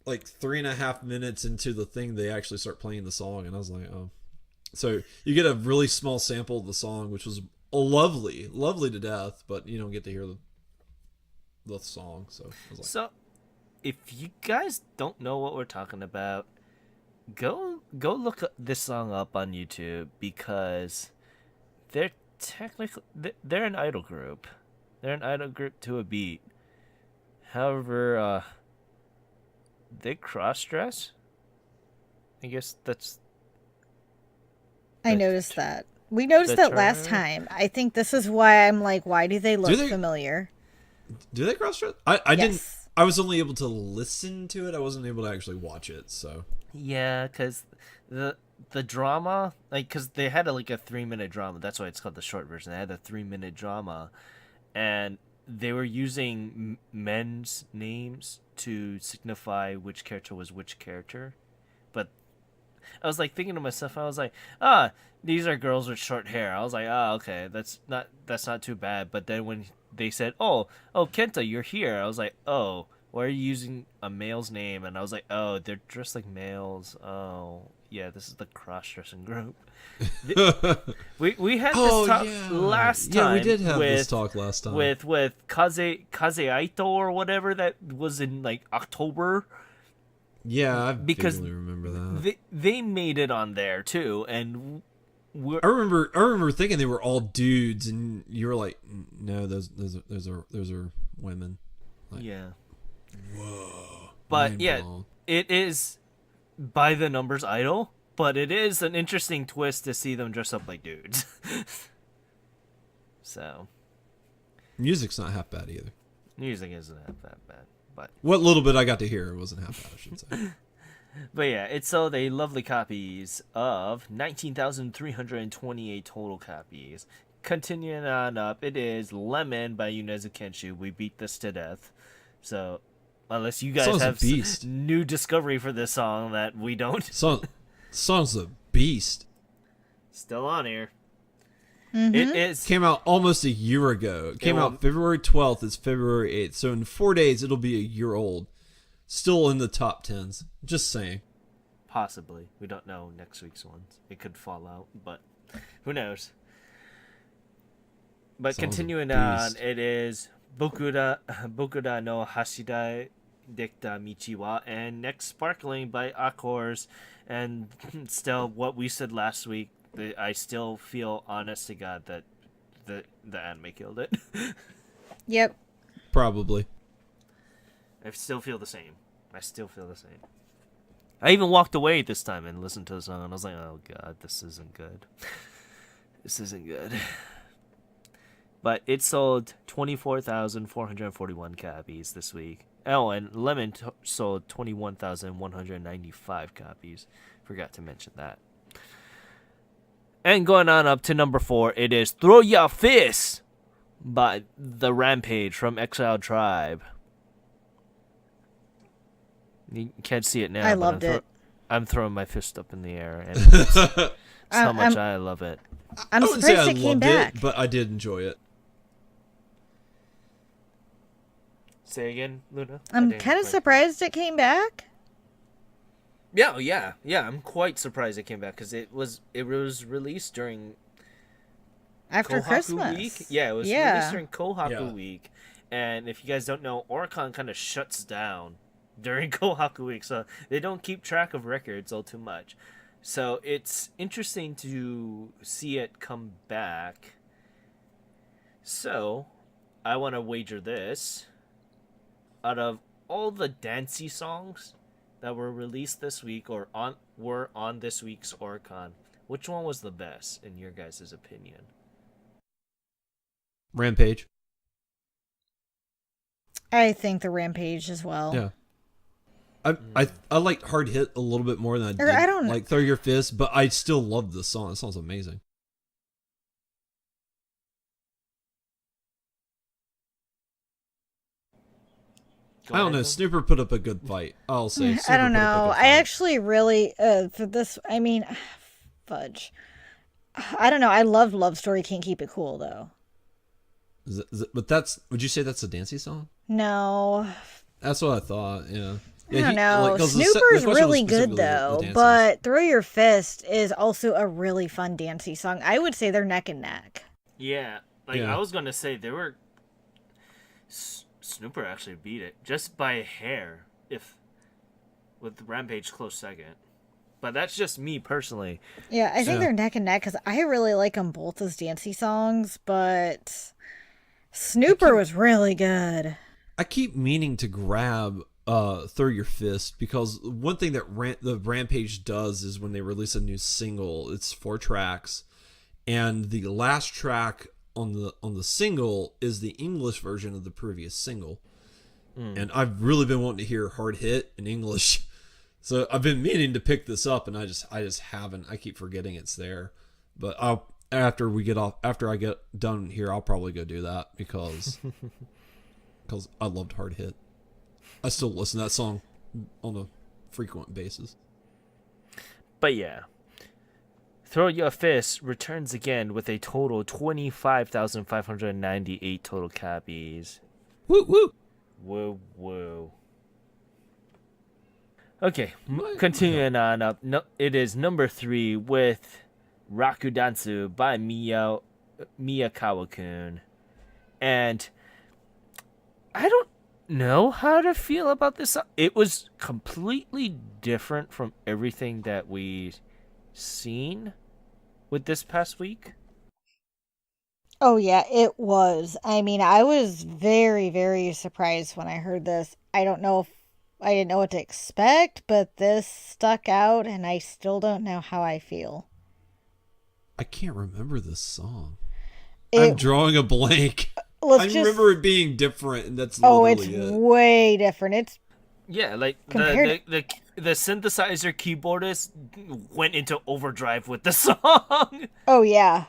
3.5 minutes into the thing, they actually start playing the song, and I was like, oh. So you get a really small sample of the song, which was lovely to death, but you don't get to hear the song. So I was like,
so if you guys don't know what we're talking about, go look this song up on YouTube, because they're technically they're an idol group. They're an idol group to a beat. However, they cross-dress. I guess that's.
I noticed that. We noticed that last time. I think this is why I'm like, why do they look familiar?
Do they cross-dress? I didn't. I was only able to listen to it. I wasn't able to actually watch it. So
yeah, because the drama, like, because they had a 3-minute drama. That's why it's called the short version. They had a 3-minute drama, and they were using men's names to signify which character was which character. But I was like thinking to myself, I was like, these are girls with short hair. I was like, okay, that's not too bad. But then when they said, oh, Kenta, you're here, I was like, oh, why are you using a male's name? And I was like, oh, they're dressed like males. Oh, yeah, this is the cross-dressing group. we had this talk last time.
Yeah, we did have this talk last time.
With Kazeaito or whatever, that was in October.
Yeah, I
because
vaguely remember that.
They made it on there too, and
I remember thinking they were all dudes, and you were like, no, those are women. Like,
yeah.
Whoa.
But yeah, it is by the numbers idol, but it is an interesting twist to see them dress up like dudes. So,
music's not half bad either.
Music isn't half that bad, but
what little bit I got to hear wasn't half bad, I should say.
But yeah, it sold a lovely copies of 19,328 total copies. Continuing on up, it is Lemon by Yunezu Kenshu. We beat this to death. So, unless you guys have new discovery for this song that we don't.
Song's a beast.
Still on here.
Mm-hmm.
It is.
Came out almost a year ago. It came out February 12th. It's February 8th. So in 4 days, it'll be a year old. Still in the top 10s. Just saying.
Possibly. We don't know next week's ones. It could fall out, but who knows? But continuing on, it is Bokuda no Hashida Dekta Michiwa and Next Sparkling by Akors. And still, what we said last week, I still feel, honest to God, that the anime killed it.
Yep.
Probably.
I still feel the same. I even walked away this time and listened to the song, and I was like, oh god, this isn't good. But it sold 24,441 copies this week. Oh, and Lemon sold 21,195 copies. Forgot to mention that. And going on up to number 4, it is Throw Ya Fist by The Rampage from Exiled Tribe. You can't see it now.
I loved it.
I'm throwing my fist up in the air, and that's how much I love it.
I'm surprised it came back.
But I did enjoy it.
Say again, Luna?
I'm kind of surprised it came back.
Yeah. I'm quite surprised it came back because it was released during
after
Kohaku
Christmas
week. Yeah, it was released during Kohaku week, And if you guys don't know, Oricon kind of shuts down during Kohaku Week, so they don't keep track of records all too much. So it's interesting to see it come back. So I want to wager this. Out of all the dancey songs that were released this week or were on this week's Oricon, which one was the best in your guys' opinion?
Rampage.
I think the Rampage as well.
Yeah. I like Hard Hit a little bit more than I did.
I don't
like Throw Your Fist, but I still love the song. It sounds amazing. I don't know. Snooper put up a good fight. I'll say.
I don't know. I actually really for this. I mean, fudge. I don't know. I love Love Story. Can't Keep It Cool though.
But that's. Would you say that's a dancey song?
No.
That's what I thought. Yeah.
I don't know. Snooper's really good though, but Throw Your Fist is also a really fun dancey song. I would say they're neck and neck.
Yeah, I was gonna say they were. Snooper actually beat it just by a hair, with Rampage close second. But that's just me personally.
Yeah, I think they're neck and neck because I really like them both as dancey songs, but Snooper was really good.
I keep meaning to grab Throw Your Fist because one thing that the Rampage does is when they release a new single, it's 4 tracks, and the last track on the single is the English version of the previous single. And I've really been wanting to hear Hard Hit in English. So I've been meaning to pick this up and I just haven't. I keep forgetting it's there. But after I get done here, I'll probably go do that because I loved Hard Hit. I still listen to that song on a frequent basis.
But yeah. Throw Your Fist returns again with a total 25,598 total copies.
Woo woo.
Woo woo. Okay, continuing on up. No, it is number 3 with Rakudansu by Miyakawa-kun. And I don't know how to feel about this song. It was completely different from everything that we seen with this past week.
Oh yeah, it was. I mean, I was very, very surprised when I heard this. I didn't know what to expect, but this stuck out and I still don't know how I feel.
I can't remember this song. I'm drawing a blank. Remember it being different, and that's literally
it's way different. It's
like the synthesizer keyboardist went into overdrive with the song.
Oh yeah,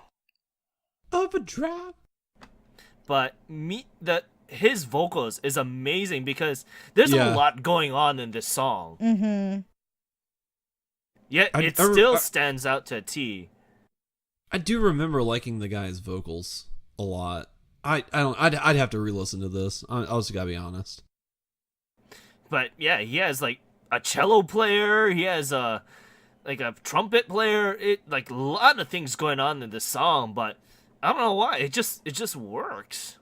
overdrive.
But his vocals is amazing because there's a lot going on in this song.
Mm-hmm.
Yet it still stands out to a T.
I do remember liking the guy's vocals a lot. I'd have to re-listen to this. I just gotta be honest.
But yeah, he has like a cello player. He has a trumpet player. It a lot of things going on in this song. But I don't know why. It just works.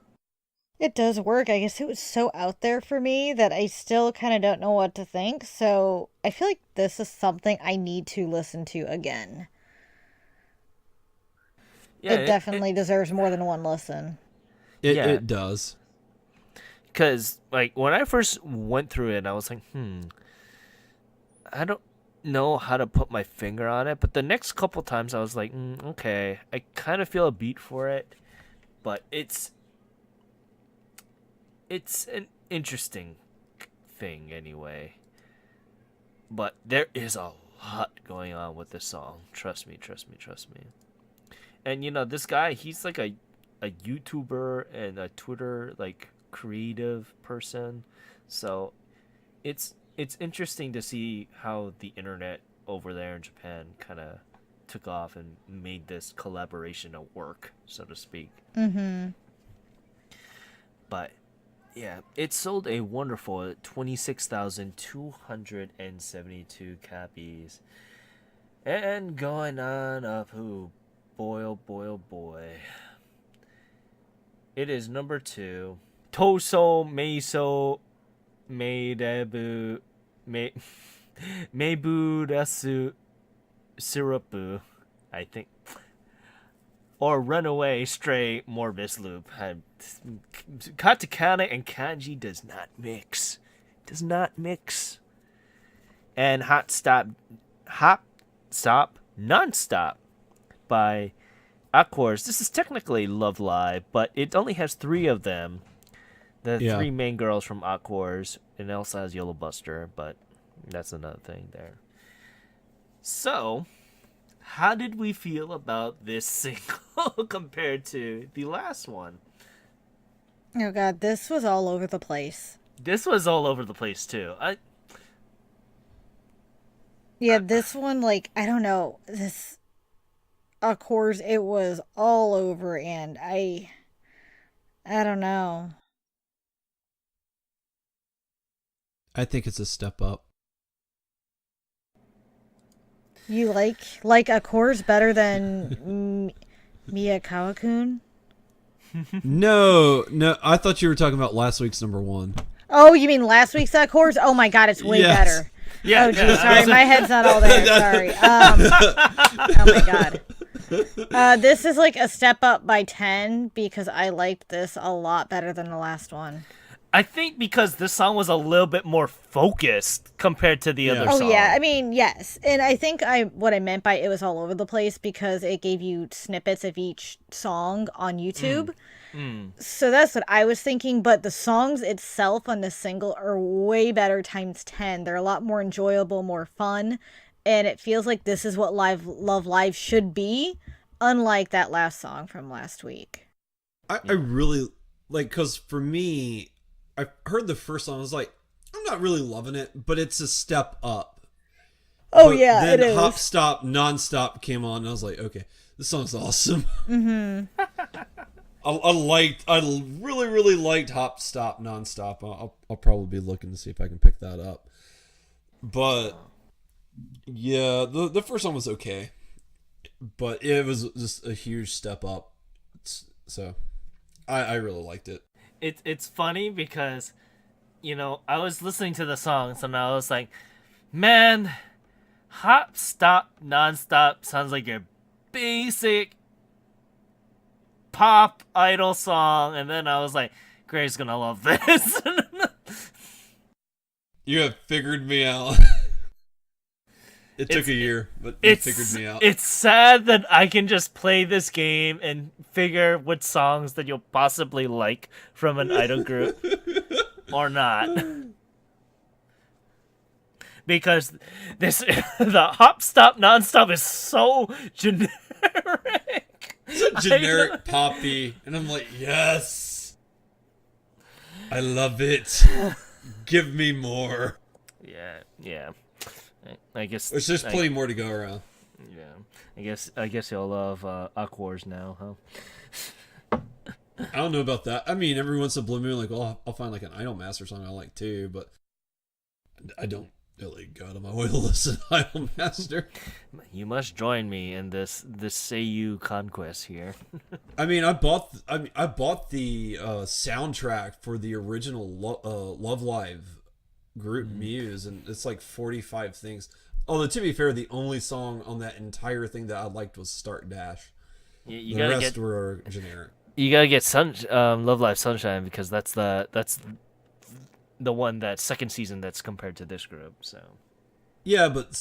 It does work. I guess it was so out there for me that I still kind of don't know what to think. So I feel like this is something I need to listen to again. Yeah, it definitely deserves more than one listen.
It does.
Because, when I first went through it, I was like, I don't know how to put my finger on it. But the next couple times, I was like, okay, I kind of feel a beat for it. But it's an interesting thing anyway. But there is a lot going on with this song. Trust me. And this guy, he's like a YouTuber and a Twitter creative person. So it's interesting to see how the internet over there in Japan kind of took off and made this collaboration a work, so to speak.
Mm-hmm.
But yeah, it sold a wonderful 26,272 copies. And going on up, boy, oh boy, oh boy. It is number 2 Toso Meiso Meidebu Me Meiburasu Syrupu, I think. Or Runaway Stray Morbus Loop. Katakana and kanji does not mix. Does not mix. And Hop Stop Nonstop by Aquars. This is technically Love Live, but it only has 3 of them. The 3 main girls from Aquars, and it also has Yellow Buster, but that's another thing there. So, how did we feel about this single compared to the last one?
Oh god, this was all over the place.
This was all over the place too.
This one, like, I don't know. This, of course, it was all over, and I don't know.
I think it's a step up.
You like a course better than Mia Kawakun?
No, I thought you were talking about last week's number 1.
Oh, you mean last week's course? Oh my god, it's way better.
Yeah.
Oh, geez, sorry, my head's not all there. Sorry. Oh my god. This is like a step up by 10 because I liked this a lot better than the last one.
I think because this song was a little bit more focused compared to the other song.
Oh yeah, I mean, yes. And I think what I meant by it was all over the place because it gave you snippets of each song on YouTube. So that's what I was thinking, but the songs itself on the single are way better times 10. They're a lot more enjoyable, more fun, and it feels like this is what Love Live should be, unlike that last song from last week.
I really, like, because for me, I heard the first song, I was like, I'm not really loving it, but it's a step up.
Oh,
but
yeah,
then
it is.
Hop Stop Nonstop came on, and I was like, okay, this song's awesome.
Mm-hmm.
I really, really liked Hop Stop Nonstop. I'll probably be looking to see if I can pick that up. But, yeah, the first song was okay. But it was just a huge step up. So, I really liked it.
It's funny because, you know, I was listening to the songs and I was like, man, Hop Stop Nonstop sounds like your basic pop idol song. And then I was like, Gray's gonna love this.
You have figured me out. It took a year, but you figured me out.
It's sad that I can just play this game and figure what songs that you'll possibly like from an idol group or not. Because the Hop Stop Nonstop is so generic.
It's a generic poppy, and I'm like, yes, I love it. Give me more.
Yeah. I guess
there's just plenty more to go around.
Yeah, I guess you'll love Aquars now, huh?
I don't know about that. I mean, every once in a blue moon, like, I'll find like an Idol Master song I like too, but I don't really go to my way to listen to Idol Master.
You must join me in this Seiyu conquest here.
I mean, I bought the soundtrack for the original Love Live group Muse, and it's like 45 things. Although, to be fair, the only song on that entire thing that I liked was Start Dash. The rest were generic.
You gotta get Love Live Sunshine because that's the one that second season that's compared to this group. So
yeah, but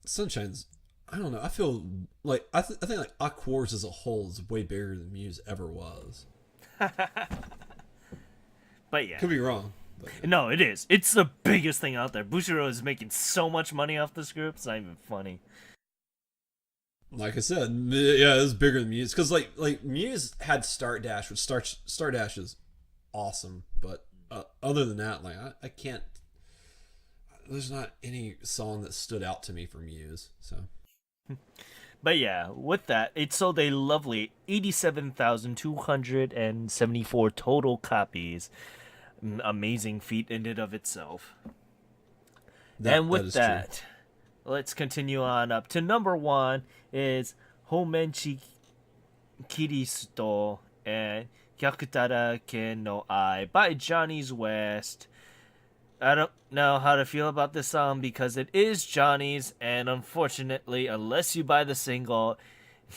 Sunshine's, I don't know. I feel like I think like Aquars as a whole is way bigger than Muse ever was.
But yeah,
could be wrong.
No, it is. It's the biggest thing out there. Bushiro is making so much money off this group. It's not even funny.
Like I said, yeah, it was bigger than Muse because like Muse had Start Dash, which Start Dash is awesome, but other than that, like I can't. There's not any song that stood out to me for Muse. So.
But yeah, with that, it sold a lovely 87,274 total copies. Amazing feat in and of itself. And with that, let's continue on up to number 1 is Homenchi Kiristo and Hyakutara Ken no Ai by Johnny's West. I don't know how to feel about this song because it is Johnny's, and unfortunately, unless you buy the single,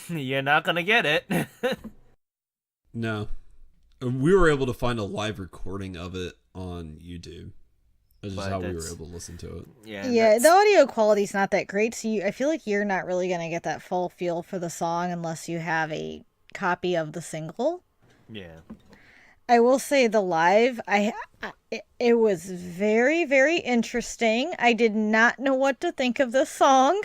you're not gonna get it.
No. We were able to find a live recording of it on YouTube. That's just how we were able to listen to it.
Yeah, the audio quality's not that great, so I feel like you're not really going to get that full feel for the song unless you have a copy of the single.
Yeah.
I will say the live, it was very, very interesting. I did not know what to think of the song.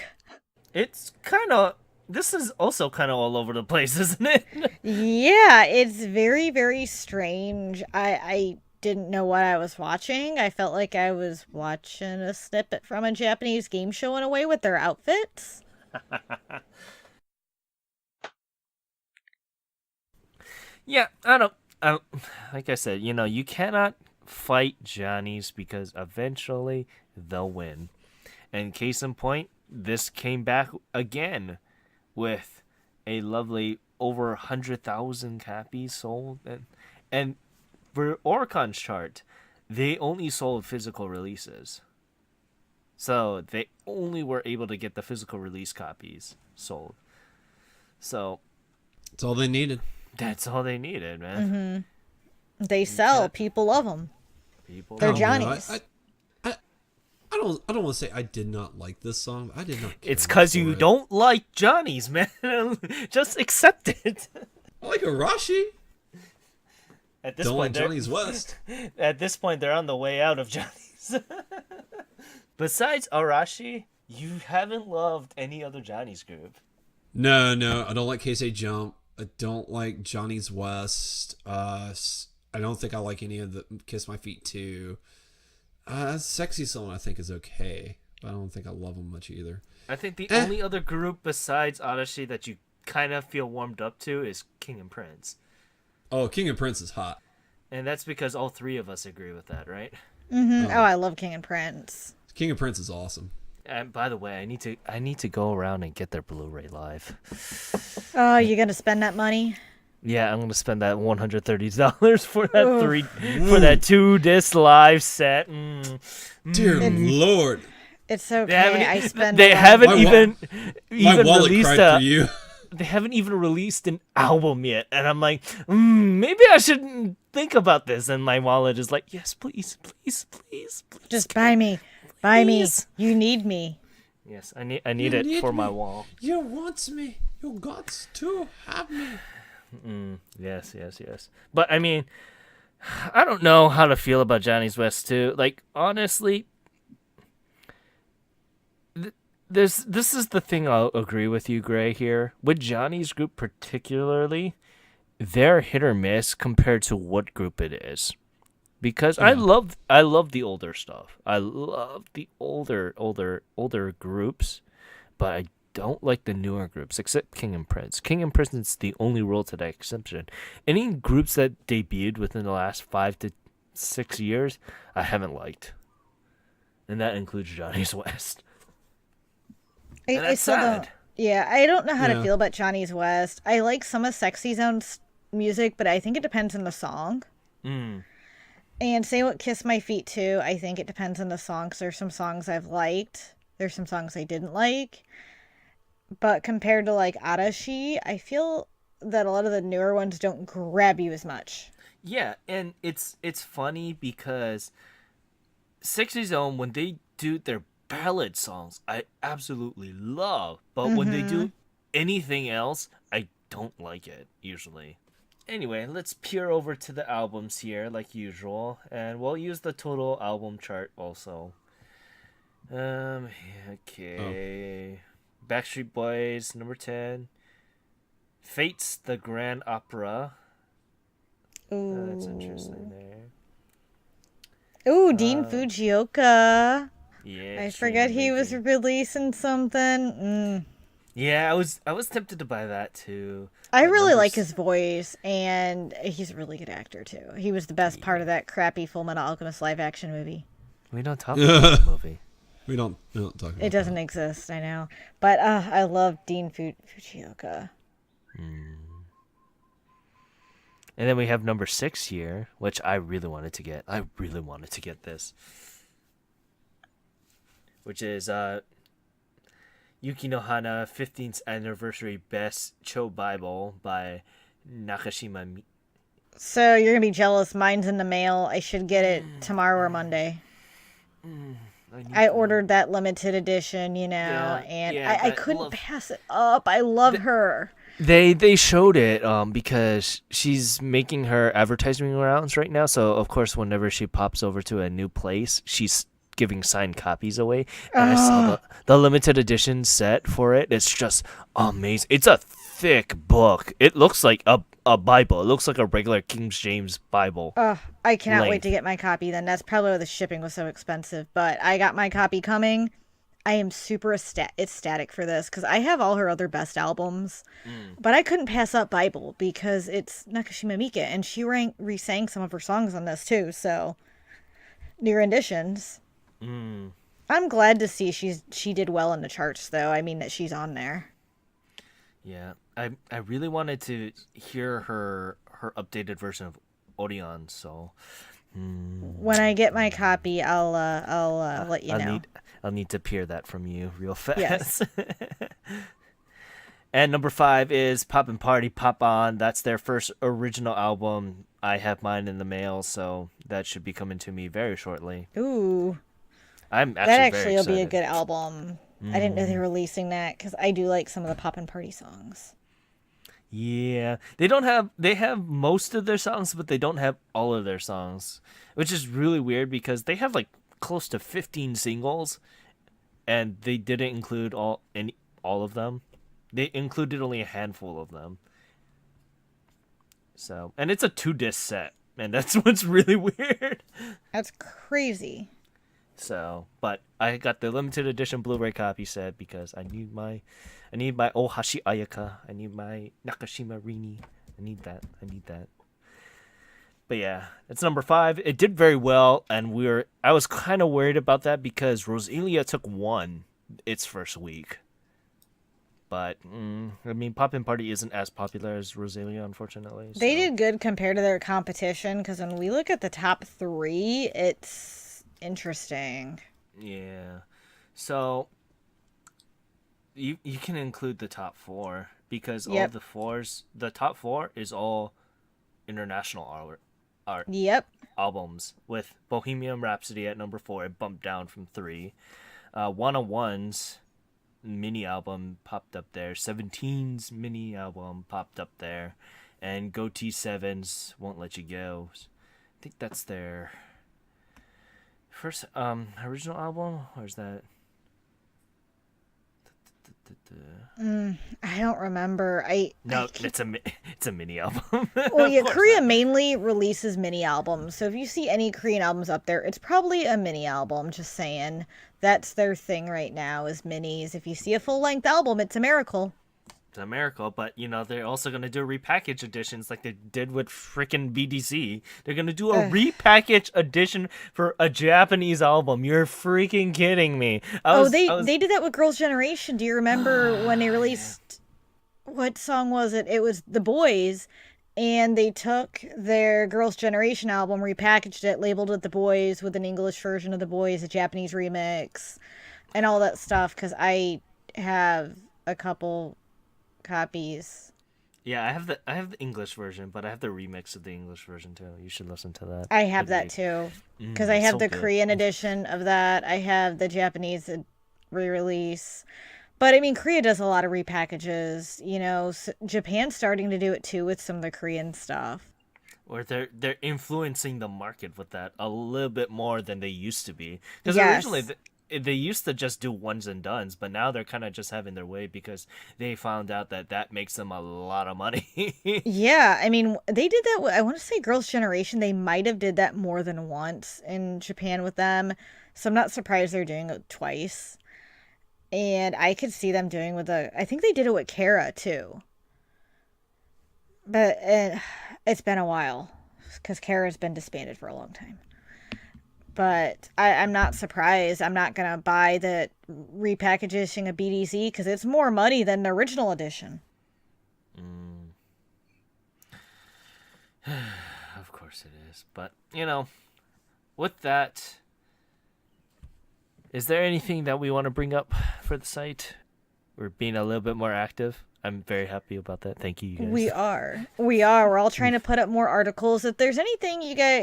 It's kind of... This is also kind of all over the place, isn't it?
Yeah, it's very, very strange. I didn't know what I was watching. I felt like I was watching a snippet from a Japanese game show in a way with their outfits.
Yeah, I don't... like I said, you cannot fight Johnny's because eventually they'll win. And case in point, this came back again with a lovely over 100,000 copies sold. And for Oricon's chart, they only sold physical releases. So they only were able to get the physical release copies sold. So
that's all they needed.
That's all they needed, man.
Mm-hmm. They sell. People love them. They're Johnny's.
I don't want to say I did not like this song. I did not care.
It's because you don't like Johnny's, man. Just accept it.
I like Arashi.
At this
don't
point,
like Johnny's West.
At this point, they're on the way out of Johnny's. Besides Arashi, you haven't loved any other Johnny's group.
No, I don't like Keisei Jump. I don't like Johnny's West. I don't think I like any of the Kiss My Feet 2. Sexy Zone I think is okay, but I don't think I love them much either.
I think the only other group besides Arashi that you kind of feel warmed up to is King and Prince.
Oh, King and Prince is hot.
And that's because all three of us agree with that, right?
Mm-hmm. Oh, I love King and Prince.
King and Prince is awesome.
And by the way, I need to go around and get their Blu-ray live.
Oh, you gonna spend that money?
Yeah, I'm gonna spend that $130 for that for that 2-disc live set.
Dear Lord,
it's okay. I spend.
They haven't even
my wallet
released
cried for you.
They haven't even released an album yet, and I'm like, maybe I shouldn't think about this. And my wallet is like, yes, please.
Just buy me. Buy me. You need me.
Yes, I need it for my wall.
You want me. You got to have me.
Yes. But I mean, I don't know how to feel about Johnny's West too. Like honestly, this is the thing I'll agree with you, Gray. Here with Johnny's group particularly, they're hit or miss compared to what group it is. Because I love the older stuff. I love the older groups, but I don't like the newer groups, except King and Prince. King and Prince is the only rule to that exception. Any groups that debuted within the last 5 to 6 years, I haven't liked. And that includes Johnny's West. And that's sad.
I don't know how to feel about Johnny's West. I like some of Sexy Zone's music, but I think it depends on the song. And same with Kiss My Feet too. I think it depends on the songs. There's some songs I've liked. There's some songs I didn't like. But compared to like Arashi, I feel that a lot of the newer ones don't grab you as much.
Yeah, and it's funny because Sexy Zone, when they do their ballad songs, I absolutely love. But when they do anything else, I don't like it usually. Anyway, let's peer over to the albums here like usual, and we'll use the total album chart also. Okay. Backstreet Boys, number 10. Fate's The Grand Opera. That's interesting there.
Ooh, Dean Fujioka.
Yeah.
I forgot he was releasing something.
Yeah, I was tempted to buy that too.
I really like his voice, and he's a really good actor too. He was the best part of that crappy Fullmetal Alchemist live action movie.
We don't talk about the movie.
We don't talk about it.
It doesn't exist, I know. But I love Dean Fujioka.
And then we have number 6 here, which I really wanted to get. I really wanted to get this. Which is Yuki no Hana 15th Anniversary Best Cho Bible by Nakashima.
So you're going to be jealous. Mine's in the mail. I should get it tomorrow or Monday. I ordered that limited edition, and I couldn't pass it up. I love her.
They showed it because she's making her advertising rounds right now. So, of course, whenever she pops over to a new place, she's giving signed copies away. And I saw the limited edition set for it. It's just amazing. It's a thick book. It looks like a Bible. It looks like a regular King James Bible.
I cannot wait to get my copy then. That's probably why the shipping was so expensive. But I got my copy coming. I am super ecstatic for this because I have all her other best albums. But I couldn't pass up Bible because it's Nakashima Miike, and she re-sang some of her songs on this too. So, new renditions. I'm glad to see she did well in the charts, though. I mean that she's on there.
Yeah, I really wanted to hear her updated version of Orion. So
when I get my copy, I'll let you know.
I'll need to peer that from you real fast.
Yes.
And number 5 is Pop and Party Pop On. That's their first original album. I have mine in the mail, so that should be coming to me very shortly.
Ooh.
I'm actually
that
very
will
excited.
be a good album. I didn't know they were releasing that because I do like some of the Pop and Party songs.
Yeah, they have most of their songs, but they don't have all of their songs, which is really weird because they have like close to 15 singles, and they didn't include all of them. They included only a handful of them. So, and it's a 2-disc set, and that's what's really weird.
That's crazy.
So, but I got the limited edition Blu-ray copy set because I need my Ohashi Ayaka. I need my Nakashima Rini. I need that. But yeah, it's number 5. It did very well, and I was kind of worried about that because Rosalia took 1 its first week. But, I mean, Pop and Party isn't as popular as Rosalia, unfortunately. So.
They did good compared to their competition because when we look at the top 3, it's interesting.
Yeah. So, you can include the top 4 because all the top 4 is all international art albums, with Bohemian Rhapsody at number 4. It bumped down from 3. 101's mini album popped up there. 17's mini album popped up there, and Go T7's Won't Let You Go. I think that's their first original album, or is that?
I don't remember.
It's a mini album.
Well, yeah, Korea mainly releases mini albums. So if you see any Korean albums up there, it's probably a mini album. Just saying, that's their thing right now is minis. If you see a full length album, it's a miracle.
It's a miracle, but they're also gonna do repackaged editions like they did with freaking BDC. They're gonna do a repackaged edition for a Japanese album. You're freaking kidding me.
They did that with Girls' Generation. Do you remember when they released? What song was it? It was The Boys, and they took their Girls' Generation album, repackaged it, labeled it The Boys with an English version of The Boys, a Japanese remix, and all that stuff. Because I have a couple copies.
Yeah, I have the English version, but I have the remix of the English version too. You should listen to that.
I have that too, because I have the Korean edition of that. I have the Japanese re-release. But I mean, Korea does a lot of repackages. Japan's starting to do it too with some of the Korean stuff.
Or they're influencing the market with that a little bit more than they used to be. Because originally they used to just do ones and dones, but now they're kind of just having their way because they found out that makes them a lot of money.
Yeah, I mean, they did that. I want to say Girls' Generation, they might have did that more than once in Japan with them. So I'm not surprised they're doing it twice. And I could see them doing I think they did it with Kara too. But it's been a while because Kara's been disbanded for a long time. But I'm not surprised. I'm not going to buy the repackaging of BDC because it's more money than the original edition.
Of course it is. But, with that, is there anything that we want to bring up for the site? We're being a little bit more active. I'm very happy about that. Thank you, you guys.
We are. We're all trying to put up more articles. If there's anything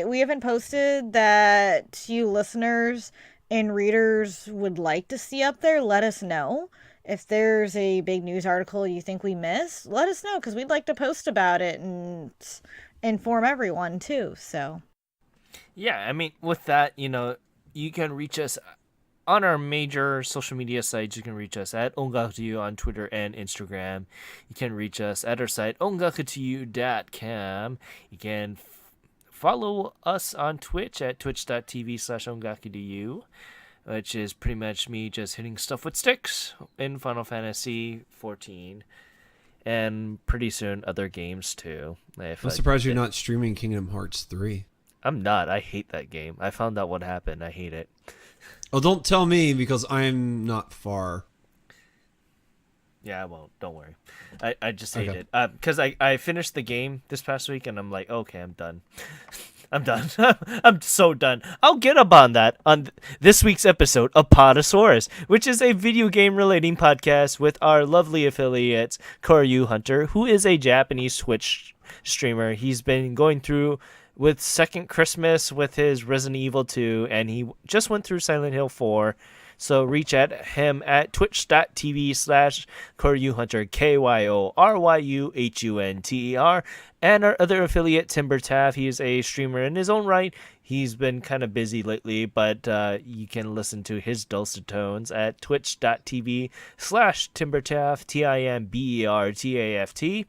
we haven't posted that you listeners and readers would like to see up there, let us know. If there's a big news article you think we missed, let us know, because we'd like to post about it and inform everyone too. So
Yeah, I mean, with that, you can reach us on our major social media sites. You can reach us at ongakutoyu on Twitter and Instagram. You can reach us at our site, ongakutoyu.com. You can follow us on Twitch at twitch.tv/ongakutoyu, which is pretty much me just hitting stuff with sticks in Final Fantasy 14. And pretty soon, other games, too.
I'm surprised you're not streaming Kingdom Hearts 3.
I'm not. I hate that game. I found out what happened. I hate it.
Oh, don't tell me, because I'm not far.
Yeah, I won't. Don't worry. I just hate it. Because I finished the game this past week, and I'm like, okay, I'm done. I'm done. I'm so done. I'll get up on that on this week's episode of Podosaurus, which is a video game relating podcast with our lovely affiliate, Koryu Hunter, who is a Japanese Twitch streamer. He's been going through with Second Christmas with his Resident Evil 2, and he just went through Silent Hill 4. So reach at him at twitch.tv/KoryuHunter, KYORYUHUNTER, and our other affiliate, Timber Taff. He is a streamer in his own right. He's been kind of busy lately, but you can listen to his dulcet tones at twitch.tv/TimberTaft, TIMBERTAFT.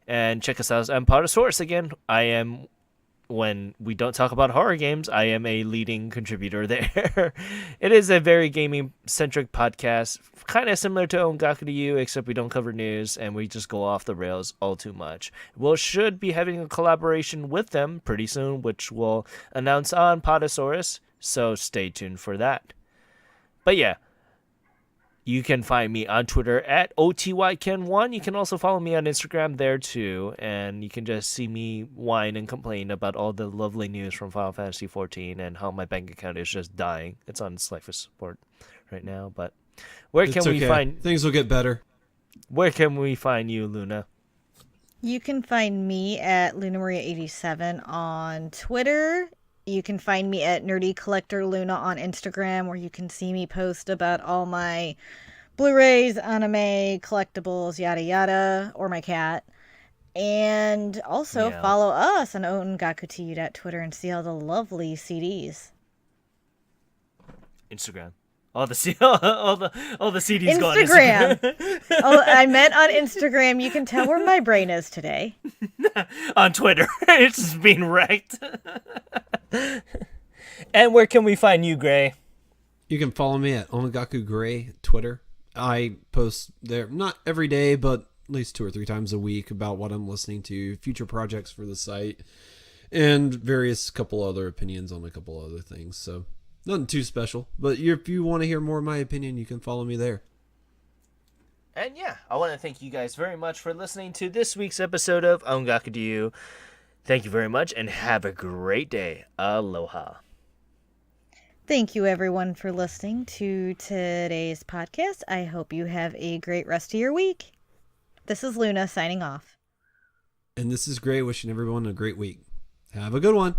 And check us out on Podosaurus again. When we don't talk about horror games, I am a leading contributor there. It is a very gaming-centric podcast, kind of similar to Ongaku to You, except we don't cover news, and we just go off the rails all too much. We should be having a collaboration with them pretty soon, which we'll announce on Podosaurus, so stay tuned for that. But yeah, you can find me on Twitter at OTYKen1. You can also follow me on Instagram there too. And you can just see me whine and complain about all the lovely news from Final Fantasy 14 and how my bank account is just dying. It's on its life support right now. But where can we find...
Things will get better.
Where can we find you, Luna?
you can find me at LunaMaria87 on Twitter. You can find me at Nerdy Collector Luna on Instagram, where you can see me post about all my Blu-rays, anime, collectibles, yada yada, or my cat. And also follow us on Ongakutoyu at Twitter and see all the lovely CDs.
Instagram. All the CDs go on
Instagram.
Instagram.
Oh, I meant on Instagram. You can tell where my brain is today.
On Twitter. It's just being wrecked. And where can we find you, Gray?
You can follow me at Onagaku Gray Twitter. I post there not every day, but at least 2 or 3 times a week about what I'm listening to, future projects for the site, and various couple other opinions on a couple other things. So nothing too special, but if you want to hear more of my opinion, you can follow me there.
And yeah, I want to thank you guys very much for listening to this week's episode of Ongaku to You. Thank you very much, and have a great day. Aloha.
Thank you, everyone, for listening to today's podcast. I hope you have a great rest of your week. This is Luna signing off.
And this is Gray wishing everyone a great week. Have a good one.